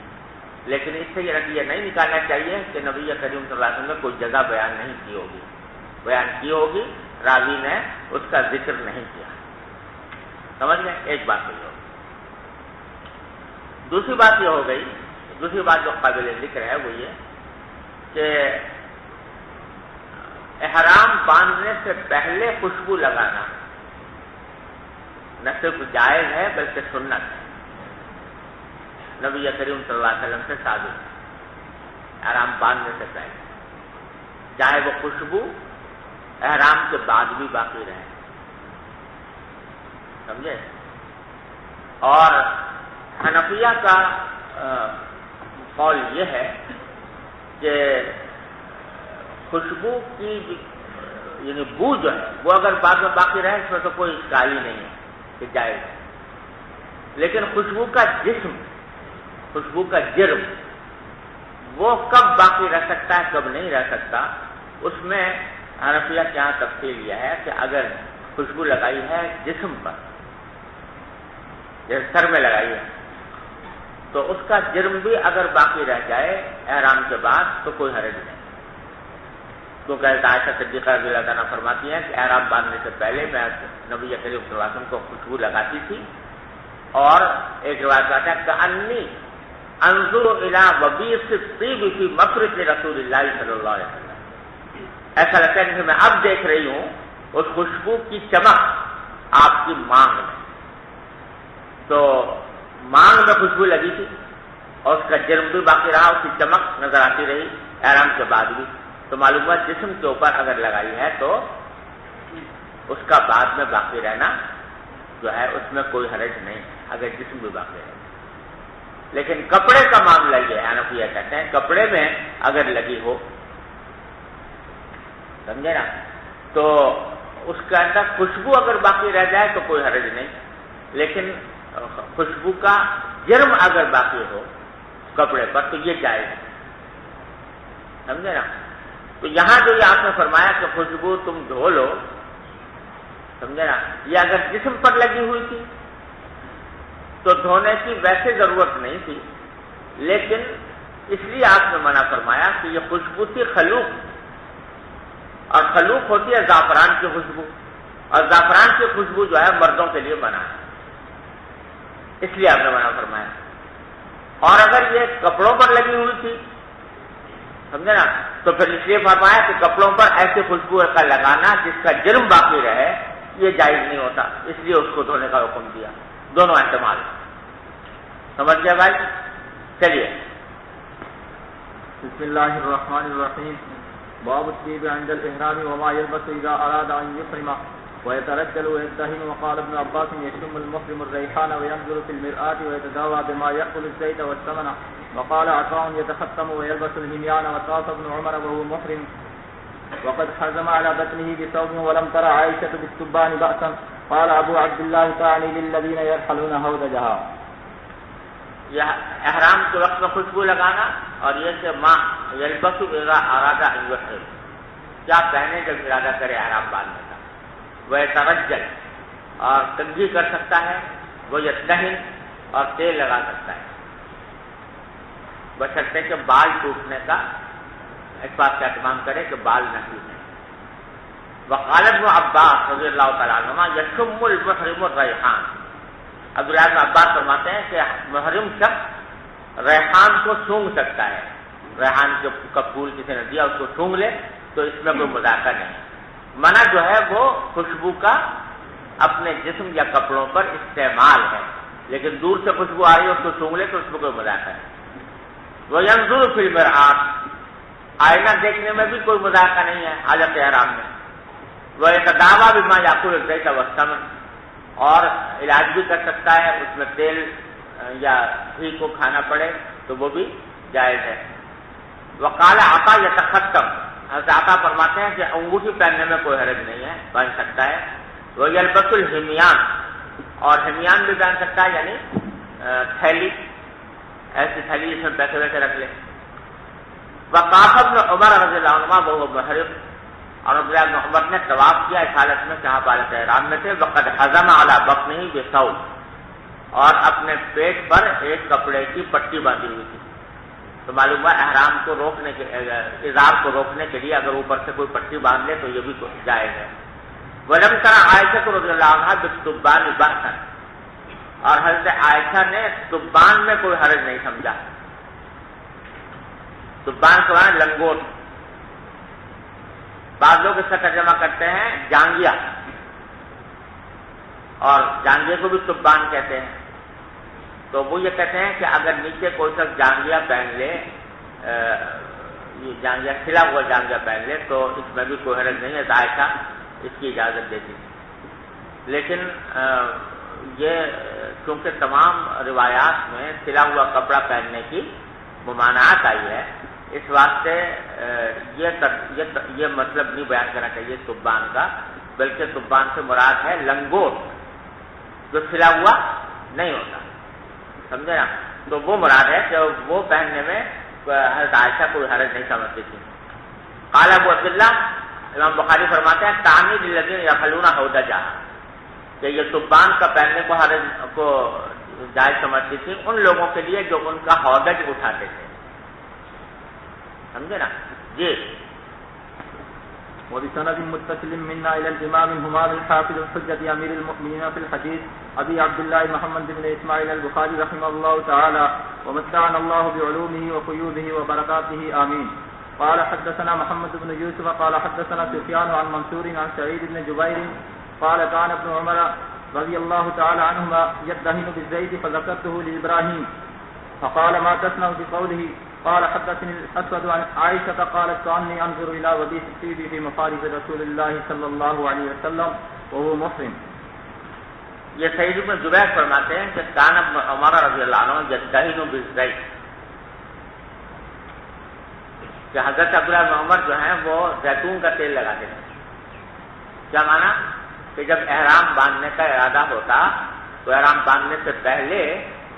لیکن اس سے یہ نتیجہ نہیں نکالنا چاہیے کہ نبی کریم صلی اللہ علیہ وسلم نے کوئی جگہ بیان نہیں کی ہوگی. بیان کی ہوگی، راوی نے اس کا ذکر نہیں کیا. سمجھ گئے؟ ایک بات یہ ہوگی. دوسری بات یہ ہو گئی، دوسری بات جو قابل ذکر ہے وہ یہ کہ احرام باندھنے سے پہلے خوشبو لگانا نہ صرف جائز ہے بلکہ سنت ہے. نبی کریم صلی اللہ علیہ وسلم سے ثابت ہے احرام باندھنے سے پہلے، چاہے وہ خوشبو احرام کے بعد بھی باقی رہے. سمجھے؟ اور حنفیہ کا قول یہ ہے کہ خوشبو کی یعنی بو جو ہے وہ اگر بعد میں باقی رہے اس میں تو کوئی اشکال ہی نہیں ہے کہ جائز ہے، لیکن خوشبو کا جسم، خوشبو کا جرم وہ کب باقی رہ سکتا ہے کب نہیں رہ سکتا، اس میں حنفیہ کے یہاں تفصیل یہ ہے کہ اگر خوشبو لگائی ہے جسم پر، جیسے سر میں لگائی ہے، تو اس کا جرم بھی اگر باقی رہ جائے احرام کے بعد تو کوئی حرج نہیں، کیونکہ عائشہ صدیقہ رضی اللہ عنہا فرماتی ہیں کہ احرام باندھنے سے پہلے میں نبی کریم صلی اللہ علیہ وسلم کو خوشبو لگاتی تھی، اور ایک روایت آتا ہے کہ انی انظر الی وبیص الطیب فی مفرق رسول اللہ صلی اللہ علیہ وسلم، ایسا لگتا ہے کہ میں اب دیکھ رہی ہوں اس خوشبو کی چمک آپ کی مانگ میں، تو مانگ میں خوشبو لگی تھی اور اس کا جرم بھی باقی رہا، اس کی چمک نظر آتی رہی احرام کے بعد بھی، تو معلوم ہوا جسم کے اوپر اگر لگائی ہے تو اس کا بعد میں باقی رہنا جو ہے اس میں کوئی حرج نہیں اگر جسم بھی باقی رہے، لیکن کپڑے کا معاملہ یہ ہے، حنفیہ کہتے ہیں کپڑے میں اگر لگی ہو، سمجھے نا، تو اس کے اندر خوشبو اگر باقی رہ جائے تو کوئی حرج نہیں، لیکن خوشبو کا جرم اگر باقی ہو کپڑے پر تو یہ جائز ہے، سمجھے نا۔ تو یہاں جو یہ آپ نے فرمایا کہ خوشبو تم دھو لو، سمجھے نا، یہ اگر جسم پر لگی ہوئی تھی تو دھونے کی ویسے ضرورت نہیں تھی، لیکن اس لیے آپ نے منع فرمایا کہ یہ خوشبو تھی خلوق، اور خلوق ہوتی ہے زعفران کی خوشبو، اور زعفران کی خوشبو جو ہے مردوں کے لیے منع ہے، اس لیے آپ نے منع فرمایا۔ اور اگر یہ کپڑوں پر لگی ہوئی تھی، سمجھے نا، تو پھر اس لیے فرمایا کہ کپڑوں پر ایسے خوشبو کا لگانا جس کا جرم باقی رہے یہ جائز نہیں ہوتا، اس لیے اس کو دھونے کا حکم دیا۔ دونوں احتمال سمجھ گیا بھائی؟ چلیے بسم اللہ الرحمن الرحیم۔ باب الطیب عند الاحرام وما يلبس اذا اراد ان يحرم ويترجل ويدهن، وقال ابن عباس يشم المحرم الريحان وينظر في المرآة ويتداوى بما يأكل الزيت والسمن، وقال عطاء يتختم ويلبس الهميان، وطاف ابن عمر وهو محرم وقد حزم على بطنه بثوب ولم تر عائشة بالتبان بأسا، قال ابو عبد الله تعني للذين يرحلون هودجها۔ یہ احرام کے وقت میں خوشبو لگانا، اور یہ کہ ماں یلبس اذا اراد ان یحرم، کیا پہنے جب ارادہ کرے احرام باندھنے کا، وہ ترجل اور کنگھی کر سکتا ہے، وہ یدہن اور تیل لگا سکتا ہے، بشرطے کہ بال ٹوٹنے کا اس بات کا اہتمام کرے کہ بال نہ ٹوٹیں۔ وقال ابن عباس رضی اللہ تعالیٰ عنہما یشم المحرم الریحان، عبداللہ بن عباس فرماتے ہیں کہ محرم شخص ریحان کو سونگھ سکتا ہے، ریحان کا پھول کسی نے دیا اس کو سونگھ لے تو اس میں کوئی مذاکرہ نہیں، منع جو ہے وہ خوشبو کا اپنے جسم یا کپڑوں پر استعمال ہے، لیکن دور سے خوشبو آ رہی ہے اس کو سونگھ لے تو اس میں کوئی مذاکرہ نہیں۔ وَيَنْظُرُ فِي الْمِرْآةِ، آئینہ دیکھنے میں بھی کوئی مذاکرہ نہیں ہے حالت احرام میں۔ وَيَتَدَاوَى بِمَا يَأْكُلُ الزَّيْتَ وَالسَّمْنَ، اور علاج بھی کر سکتا ہے، اس میں تیل یا گھی کو کھانا پڑے تو وہ بھی جائز ہے۔ وقال عطا یتختم، حضرت عطا فرماتے ہیں کہ انگوٹھی پہننے میں کوئی حرج نہیں ہے، پہن سکتا ہے۔ وَيَلْبَسُ الْحِمْيَانَ، اور ہمیان بھی پہن سکتا ہے، یعنی تھیلی، ایسی تھیلی جس میں پیسے ویسے رکھ لے۔ وطاف ابن عمر رضی اللہ عنہما وهو محرم، اور عبداللہ بن عمر نے طواف کیا اس حالت میں کہ آپ حالت احرام میں تھے۔ وقد حزم علی بطنہ بثوب، اور اپنے پیٹ پر ایک کپڑے کی پٹی باندھی ہوئی تھی، تو معلوم ہے احرام کو روکنے کے، ازار کو روکنے کے لیے اگر اوپر سے کوئی پٹی باندھ لے تو یہ بھی جائز ہے۔ ولم تر عائشہ رضی اللہ عنہا بالتبان بأسا، اور حضرت عائشہ نے تبان میں کوئی حرج نہیں سمجھا۔ تبان کے معنی لنگوٹ، بعض لوگ اس کا ترجمہ کرتے ہیں جانگیا، اور جانگے کو بھی تبان کہتے ہیں، تو وہ یہ کہتے ہیں کہ اگر نیچے کوئی شخص جانگیا پہن لے، یہ جانگیا کھلا ہوا جانگیا پہن لے تو اس میں بھی کوئی حرج نہیں ہے، عائشہ اس کی اجازت دیتی ہے۔ لیکن یہ چونکہ تمام روایات میں سلا ہوا کپڑا پہننے کی ممانعت آئی ہے، اس واسطے یہ مطلب نہیں بیان کرنا چاہیے تبان کا، بلکہ تبان سے مراد ہے لنگوٹ جو سلا ہوا نہیں ہوتا، سمجھے نا؟ تو وہ مراد ہے کہ وہ پہننے میں حضرت عائشہ کوئی حرج نہیں سمجھتی تھی۔ قال ابو عبداللہ، امام بخاری فرماتے ہیں تعمید الذین یخلون حودجا، کہ یہ تبان کا پہننے کو حرج کو جائز سمجھتی تھی ان لوگوں کے لیے جو ان کا حودج اٹھاتے تھے، سمجھے نا؟ جی۔ وبسند متصل منا الى الامام الهمام الحافظ الحجة امير المؤمنين في الحديث ابي عبد الله محمد بن اسماعيل البخاري رحمه الله تعالى ومتعنا الله بعلومه وفيوضه وبركاته آمين. قال حدثنا محمد بن يوسف قال حدثنا سفيان عن منصور عن سعيد بن جبير قال كان ابن عمر رضي الله تعالى عنهما يدهن بالزيت فذكرته لإبراهيم فقال ما تصنع بقوله؟ قال حدثني الأسود عن عائشة قالت كأني أنظر إلى وبيس الطيب في مفارق رسول الله صلى الله عليه وسلم وهو محرم. یہ سعید بن جبیر فرماتے ہیں کہ کان ابن عمر رضی اللہ عنہ یدہن بالزیت، کہ حضرت عبداللہ بن عمر جو ہیں وہ زیتون کا تیل لگاتے تھے۔ کیا معنی؟ کہ جب احرام باندھنے کا ارادہ ہوتا تو احرام باندھنے سے پہلے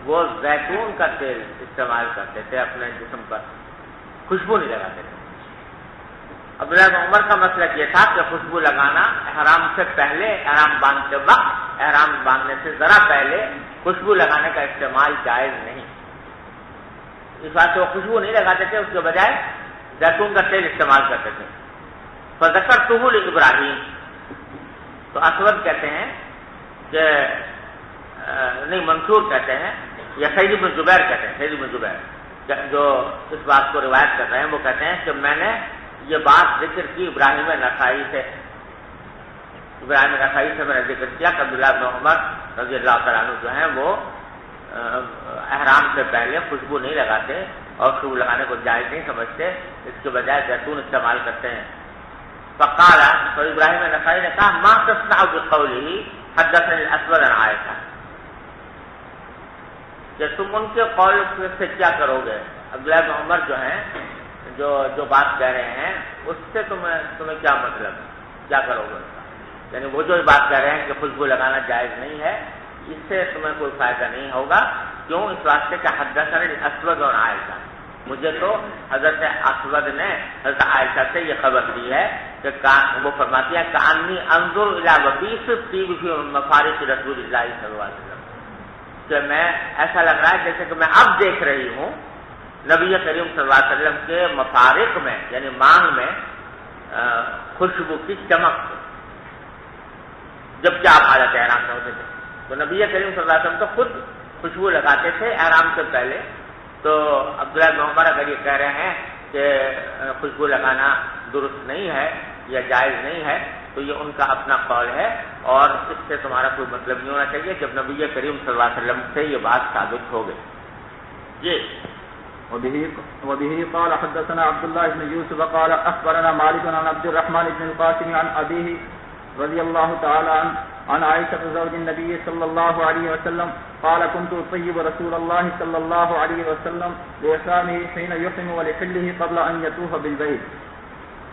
وہ زیتون کا تیل استعمال کرتے تھے اپنے جسم پر، خوشبو نہیں لگاتے تھے۔ عبداللہ بن عمر کا مسلک یہ تھا کہ خوشبو لگانا احرام سے پہلے، احرام باندھتے وقت، احرام باندھنے سے ذرا پہلے خوشبو لگانے کا استعمال جائز نہیں، اس بات سے وہ خوشبو نہیں لگاتے تھے، اس کے بجائے زیتون کا تیل استعمال کرتے تھے۔ فذکرتہ لابراہیم، تو اسود کہتے ہیں کہ نہیں، منصور کہتے ہیں یا سعید بن جبیر کہتے ہیں، سعید بن جبیر جو اس بات کو روایت کر رہے ہیں وہ کہتے ہیں کہ میں نے یہ بات ذکر کی ابراہیم نخعی سے، ابراہیم نخعی سے میں نے ذکر کیا کہ عبداللہ بن عمر رضی اللہ تعالیٰ عنہ جو ہیں وہ احرام سے پہلے خوشبو نہیں لگاتے اور خوشبو لگانے کو جائز نہیں سمجھتے، اس کے بجائے زیتون استعمال کرتے ہیں۔ فقال، تو ابراہیم نخعی نے کہا ما تصنع بقولہ حدثني الاسود عن عائشہ، کہ تم ان کے قول سے کیا کرو گے؟ عبداللہ بن عمر جو ہیں جو بات کہہ رہے ہیں اس سے تمہیں کیا مطلب ہے، کیا کرو گے اس کا؟ یعنی وہ جو بات کہہ رہے ہیں کہ خوشبو لگانا جائز نہیں ہے، اس سے تمہیں کوئی فائدہ نہیں ہوگا، کیوں؟ اس واسطے کہ حدثني الاسود اور عائشہ، مجھے تو حضرت اسود نے حضرت عائشہ سے یہ خبر دی ہے کہ وہ فرماتی ہے کأنی انظر الی وبیس الطیب فی مفارق رسول اللہ صلی اللہ علیہ وسلم، کہ میں ایسا لگ رہا ہے جیسے کہ میں اب دیکھ رہی ہوں نبی کریم صلی اللہ علیہ وسلم کے مفارق میں، یعنی مانگ میں خوشبو کی چمک، جب کہ آپ حالت احرام میں ہوتے تھے تو نبی کریم صلی اللہ علیہ وسلم تو خود خوشبو لگاتے تھے احرام سے پہلے۔ تو عبداللہ بن عمر اگر یہ کہہ رہے ہیں کہ خوشبو لگانا درست نہیں ہے یا جائز نہیں ہے تو یہ ان کا اپنا قول ہے، اور اس سے تمہارا کوئی مطلب نہیں ہونا چاہیے جب نبی کریم صلی اللہ علیہ وسلم سے یہ بات ثابت ہو گئی۔ جی۔ وبه قال حدثنا عبد الله بن يوسف قال اخبرنا مالك عن عبد الرحمن بن القاسم عن ابيه رضي الله تعالى عن عائشة زوج النبي صلى الله عليه وسلم قال كنت اطيب رسول الله صلى الله عليه وسلم لإحرامه حين يحرم ولحله قبل ان يطوف بالبيت۔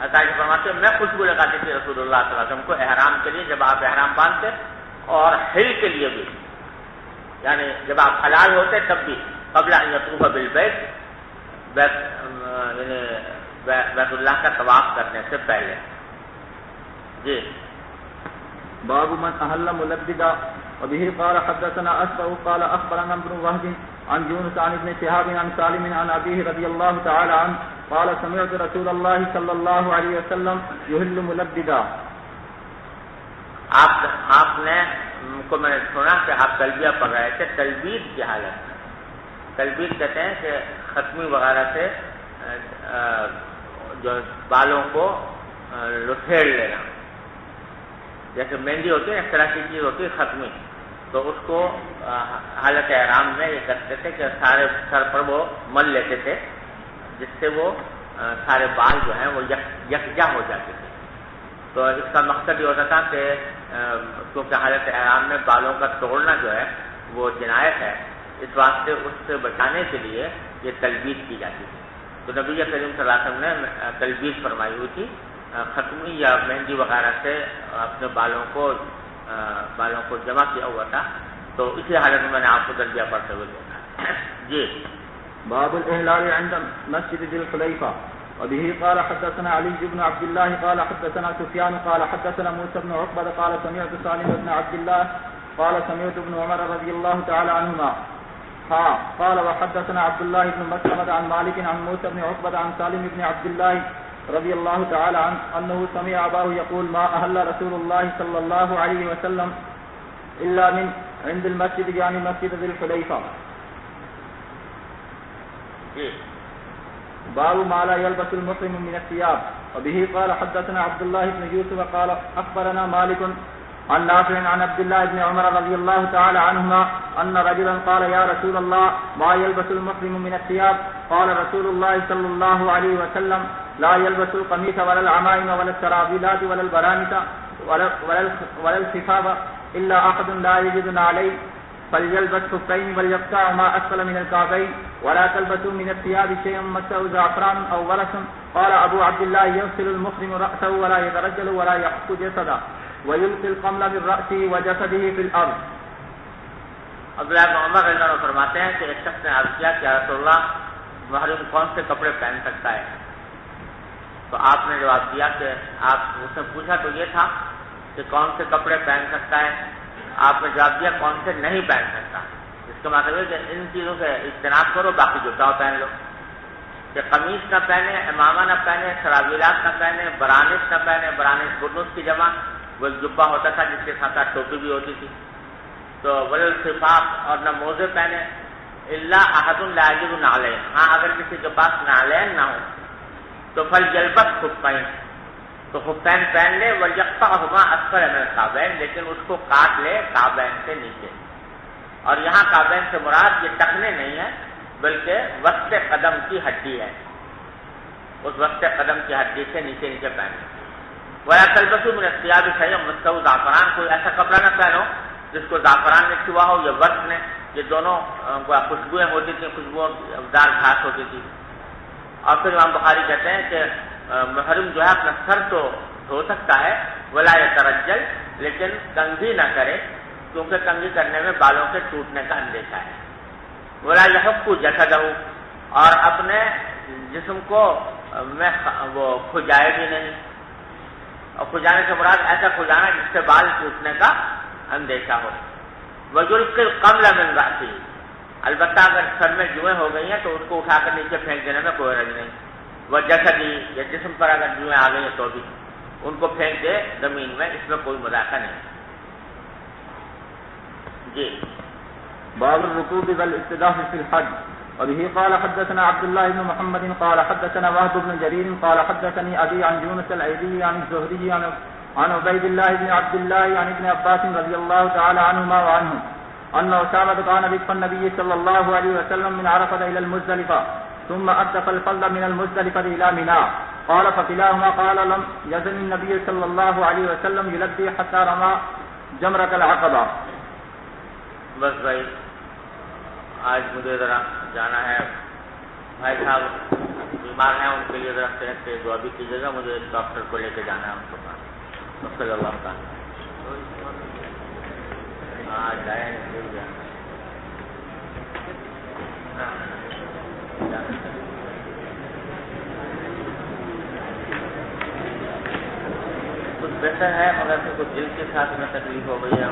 عائشہ فرماتے ہیں میں خوشبو لگاتی تھی رسول اللہ صلی اللہ علیہ وسلم کو احرام کے لیے جب آپ احرام باندھتے، اور حل کے لیے بھی، یعنی جب آپ حلال ہوتے تب بھی، قبل ان یطوف بالبیت، بیت اللہ کا طواف کرنے سے پہلے۔ جی۔ باب من احل ملبدا، وبه قال حدثنا اسبع قال اخبرنا ابن وهب عن يونس عن ابن شهاب عن سالم عن ابيه رضي الله تعالى عنه قال سمعت رسول الله صلى الله عليه وسلم يهل ملبدا۔ آپ نے کو میں نے سنا کہ آپ تلبیہ پڑھ رہے تھے تلبید کی حالت میں۔ تلبید کہتے ہیں کہ ختمی وغیرہ سے جو بالوں کو لٹھیڑ لینا، جیسے مہندی ہوتی ہے، اس طرح کی چیز ہوتی ہے ختمی، تو اس کو حالت احرام میں یہ کرتے تھے کہ سارے سر پر وہ مل لیتے تھے، جس سے وہ سارے بال جو ہیں وہ یکجا ہو جاتے تھے۔ تو اس کا مقصد یہ ہوتا تھا کہ کیونکہ حالت احرام میں بالوں کا توڑنا جو ہے وہ جنایت ہے، اس واسطے اس سے بچانے کے لیے یہ تلبیس کی جاتی تھی. تو نبی کریم صلی اللہ علیہ وسلم نے تلبیس فرمائی ہوئی تھی ختمی یا مہندی وغیرہ سے اپنے بالوں کو جمع کیا ہوا تھا. تو اسی حالت میں نے آپ کو تلبیہ پڑھتے ہوئے دیکھا. جی. باب الإهلال عند مسجد ذي الحليفة. وبه قال حدثنا علي بن عبد الله قال حدثنا سفيان قال حدثنا موسى بن عقبة قال سمعت سالم بن عبد الله قال سمعت ابن عمر رضي الله تعالى عنهما قال وحدثنا عبد الله بن مسلمة عن مالك عن موسى بن عقبة عن سالم بن عبد الله رضي الله تعالى عنه أنه سمع أباه يقول ما أهل رسول الله صلى الله عليه وسلم إلا من عند المسجد يعني مسجد ذي الحليفة. باب ما لا يلبس المحرم من الثياب. وبه قال حدثنا عبد الله بن يوسف قال أخبرنا مالك عن نافع عن عبد الله بن عمر رضي الله تعالى عنهما أن رجلا قال يا رسول الله ما يلبس المحرم من الثياب؟ قال رسول الله صلى الله عليه وسلم لا يلبس القميص ولا العمائم ولا السراويلات ولا البرانس ولا الخفاف إلا أحد لا يجد عليه فليلبس خفين وليقطع ما أسفل من الكعبين ولا تلبسوا من الثياب شيئا مسه زعفران أو ورس. قال أبو عبد الله يغسل المحرم رأسه ولا يترجل ولا يحك جسده ويلقي القمل من رأسه وجسده في الأرض. عبداللہ بن عمر رضی اللہ عنہ فرماتے ہیں کہ ایک شخص نے عرض کیا کہ یا رسول اللہ محرم کون سے کپڑے پہن سکتا ہے؟ تو آپ نے جواب دیا کہ آپ اس نے پوچھا تو یہ تھا کہ کون سے کپڑے پہن سکتا ہے، آپ نے جواب دیا کون سے نہیں پہن سکتا. اس کا مطلب ہے کہ ان چیزوں سے اجتناب کرو، باقی جو چاہو پہن لو. کہ قمیص نہ پہنے، امامہ نہ پہنے، سراویلات نہ پہنے، برانس نہ پہنے. برانس برنس کی جمع وہ جبہ ہوتا تھا جس کے ساتھ ٹوپی بھی ہوتی تھی. تو ولل خفاف اور نہ موزے پہنے. الا احد لا یجد نعلین، ہاں اگر کسی کے پاس نعلین نہ ہو تو فلیلبس خفین، تو خفین پہن لے. ولیقطعہما اسفل من الکعبین، لیکن اس کو کاٹ لے کعبین سے نیچے. اور یہاں کعبین سے مراد یہ ٹخنے نہیں ہے بلکہ وسط قدم کی ہڈی ہے. اس وسط قدم کی ہڈی سے نیچے نیچے پہنے. ولا تلبسوا من الثياب شيئا مسه زعفران، کوئی ایسا کپڑا نہ پہنو جس کو زعفران نے چھوا ہو یا ورس نے. یہ دونوں خوشبوئیں ہوتی تھیں، خوشبودار گھاس ہوتی تھی. اور پھر امام بخاری کہتے ہیں کہ محرم جو ہے اپنا سر تو دھو سکتا ہے، ولا یترجل، لیکن کنگھی نہ کرے کیونکہ کنگھی کرنے میں بالوں کے ٹوٹنے کا اندیشہ ہے. ولا یحک جسدہ، اور اپنے جسم کو میں وہ کھجائے بھی نہیں. اور کھجانے سے مراد ایسا کھجانا جس سے بال ٹوٹنے کا اندیشہ ہو. وَيُلْقِي الْقَمْلَ مِنْ رَأْسِهِ، البتہ اگر سر میں جوئیں ہو گئی ہیں تو اس کو اٹھا کر نیچے پھینک دینے میں کوئی حرج نہیں. وَجَسَدِهِ، یا جسم پر اگر جوئیں آ گئی ہیں تو بھی ان کو پھینک دے زمین میں، اس میں کوئی مذاکرہ نہیں. جی. باب الركوب والاستداف في الحج. وبه قال حدثنا عبد الله بن محمد قال حدثنا وهب بن جرير قال حدثني أبي عن يونس الأيلي عن الزهري عن عبيد الله بن عبد الله عن ابن عباس رضي الله تعالى عنهما وعنهم أن أسامة كان بيدفع النبي صلى الله عليه وسلم من عرفة إلى المزدلفة ثم أردف الفضل من المزدلفة إلى منى. قال فكلاهما قال لم يزل النبي صلى الله عليه وسلم يلبي حتى رمى جمرة العقبة. بس بھائی آج مجھے ذرا جانا ہے، بھائی صاحب بیمار ہیں، ان کے لیے ذرا صحت سے دعا بھی کیجیے گا. مجھے ڈاکٹر کو لے کے جانا ہے ان کے پاس. صلی اللہ تعالیٰ آج جائیں کچھ بہتر ہے، مگر پھر کچھ دل کے ساتھ میں تکلیف ہو گئی ہے.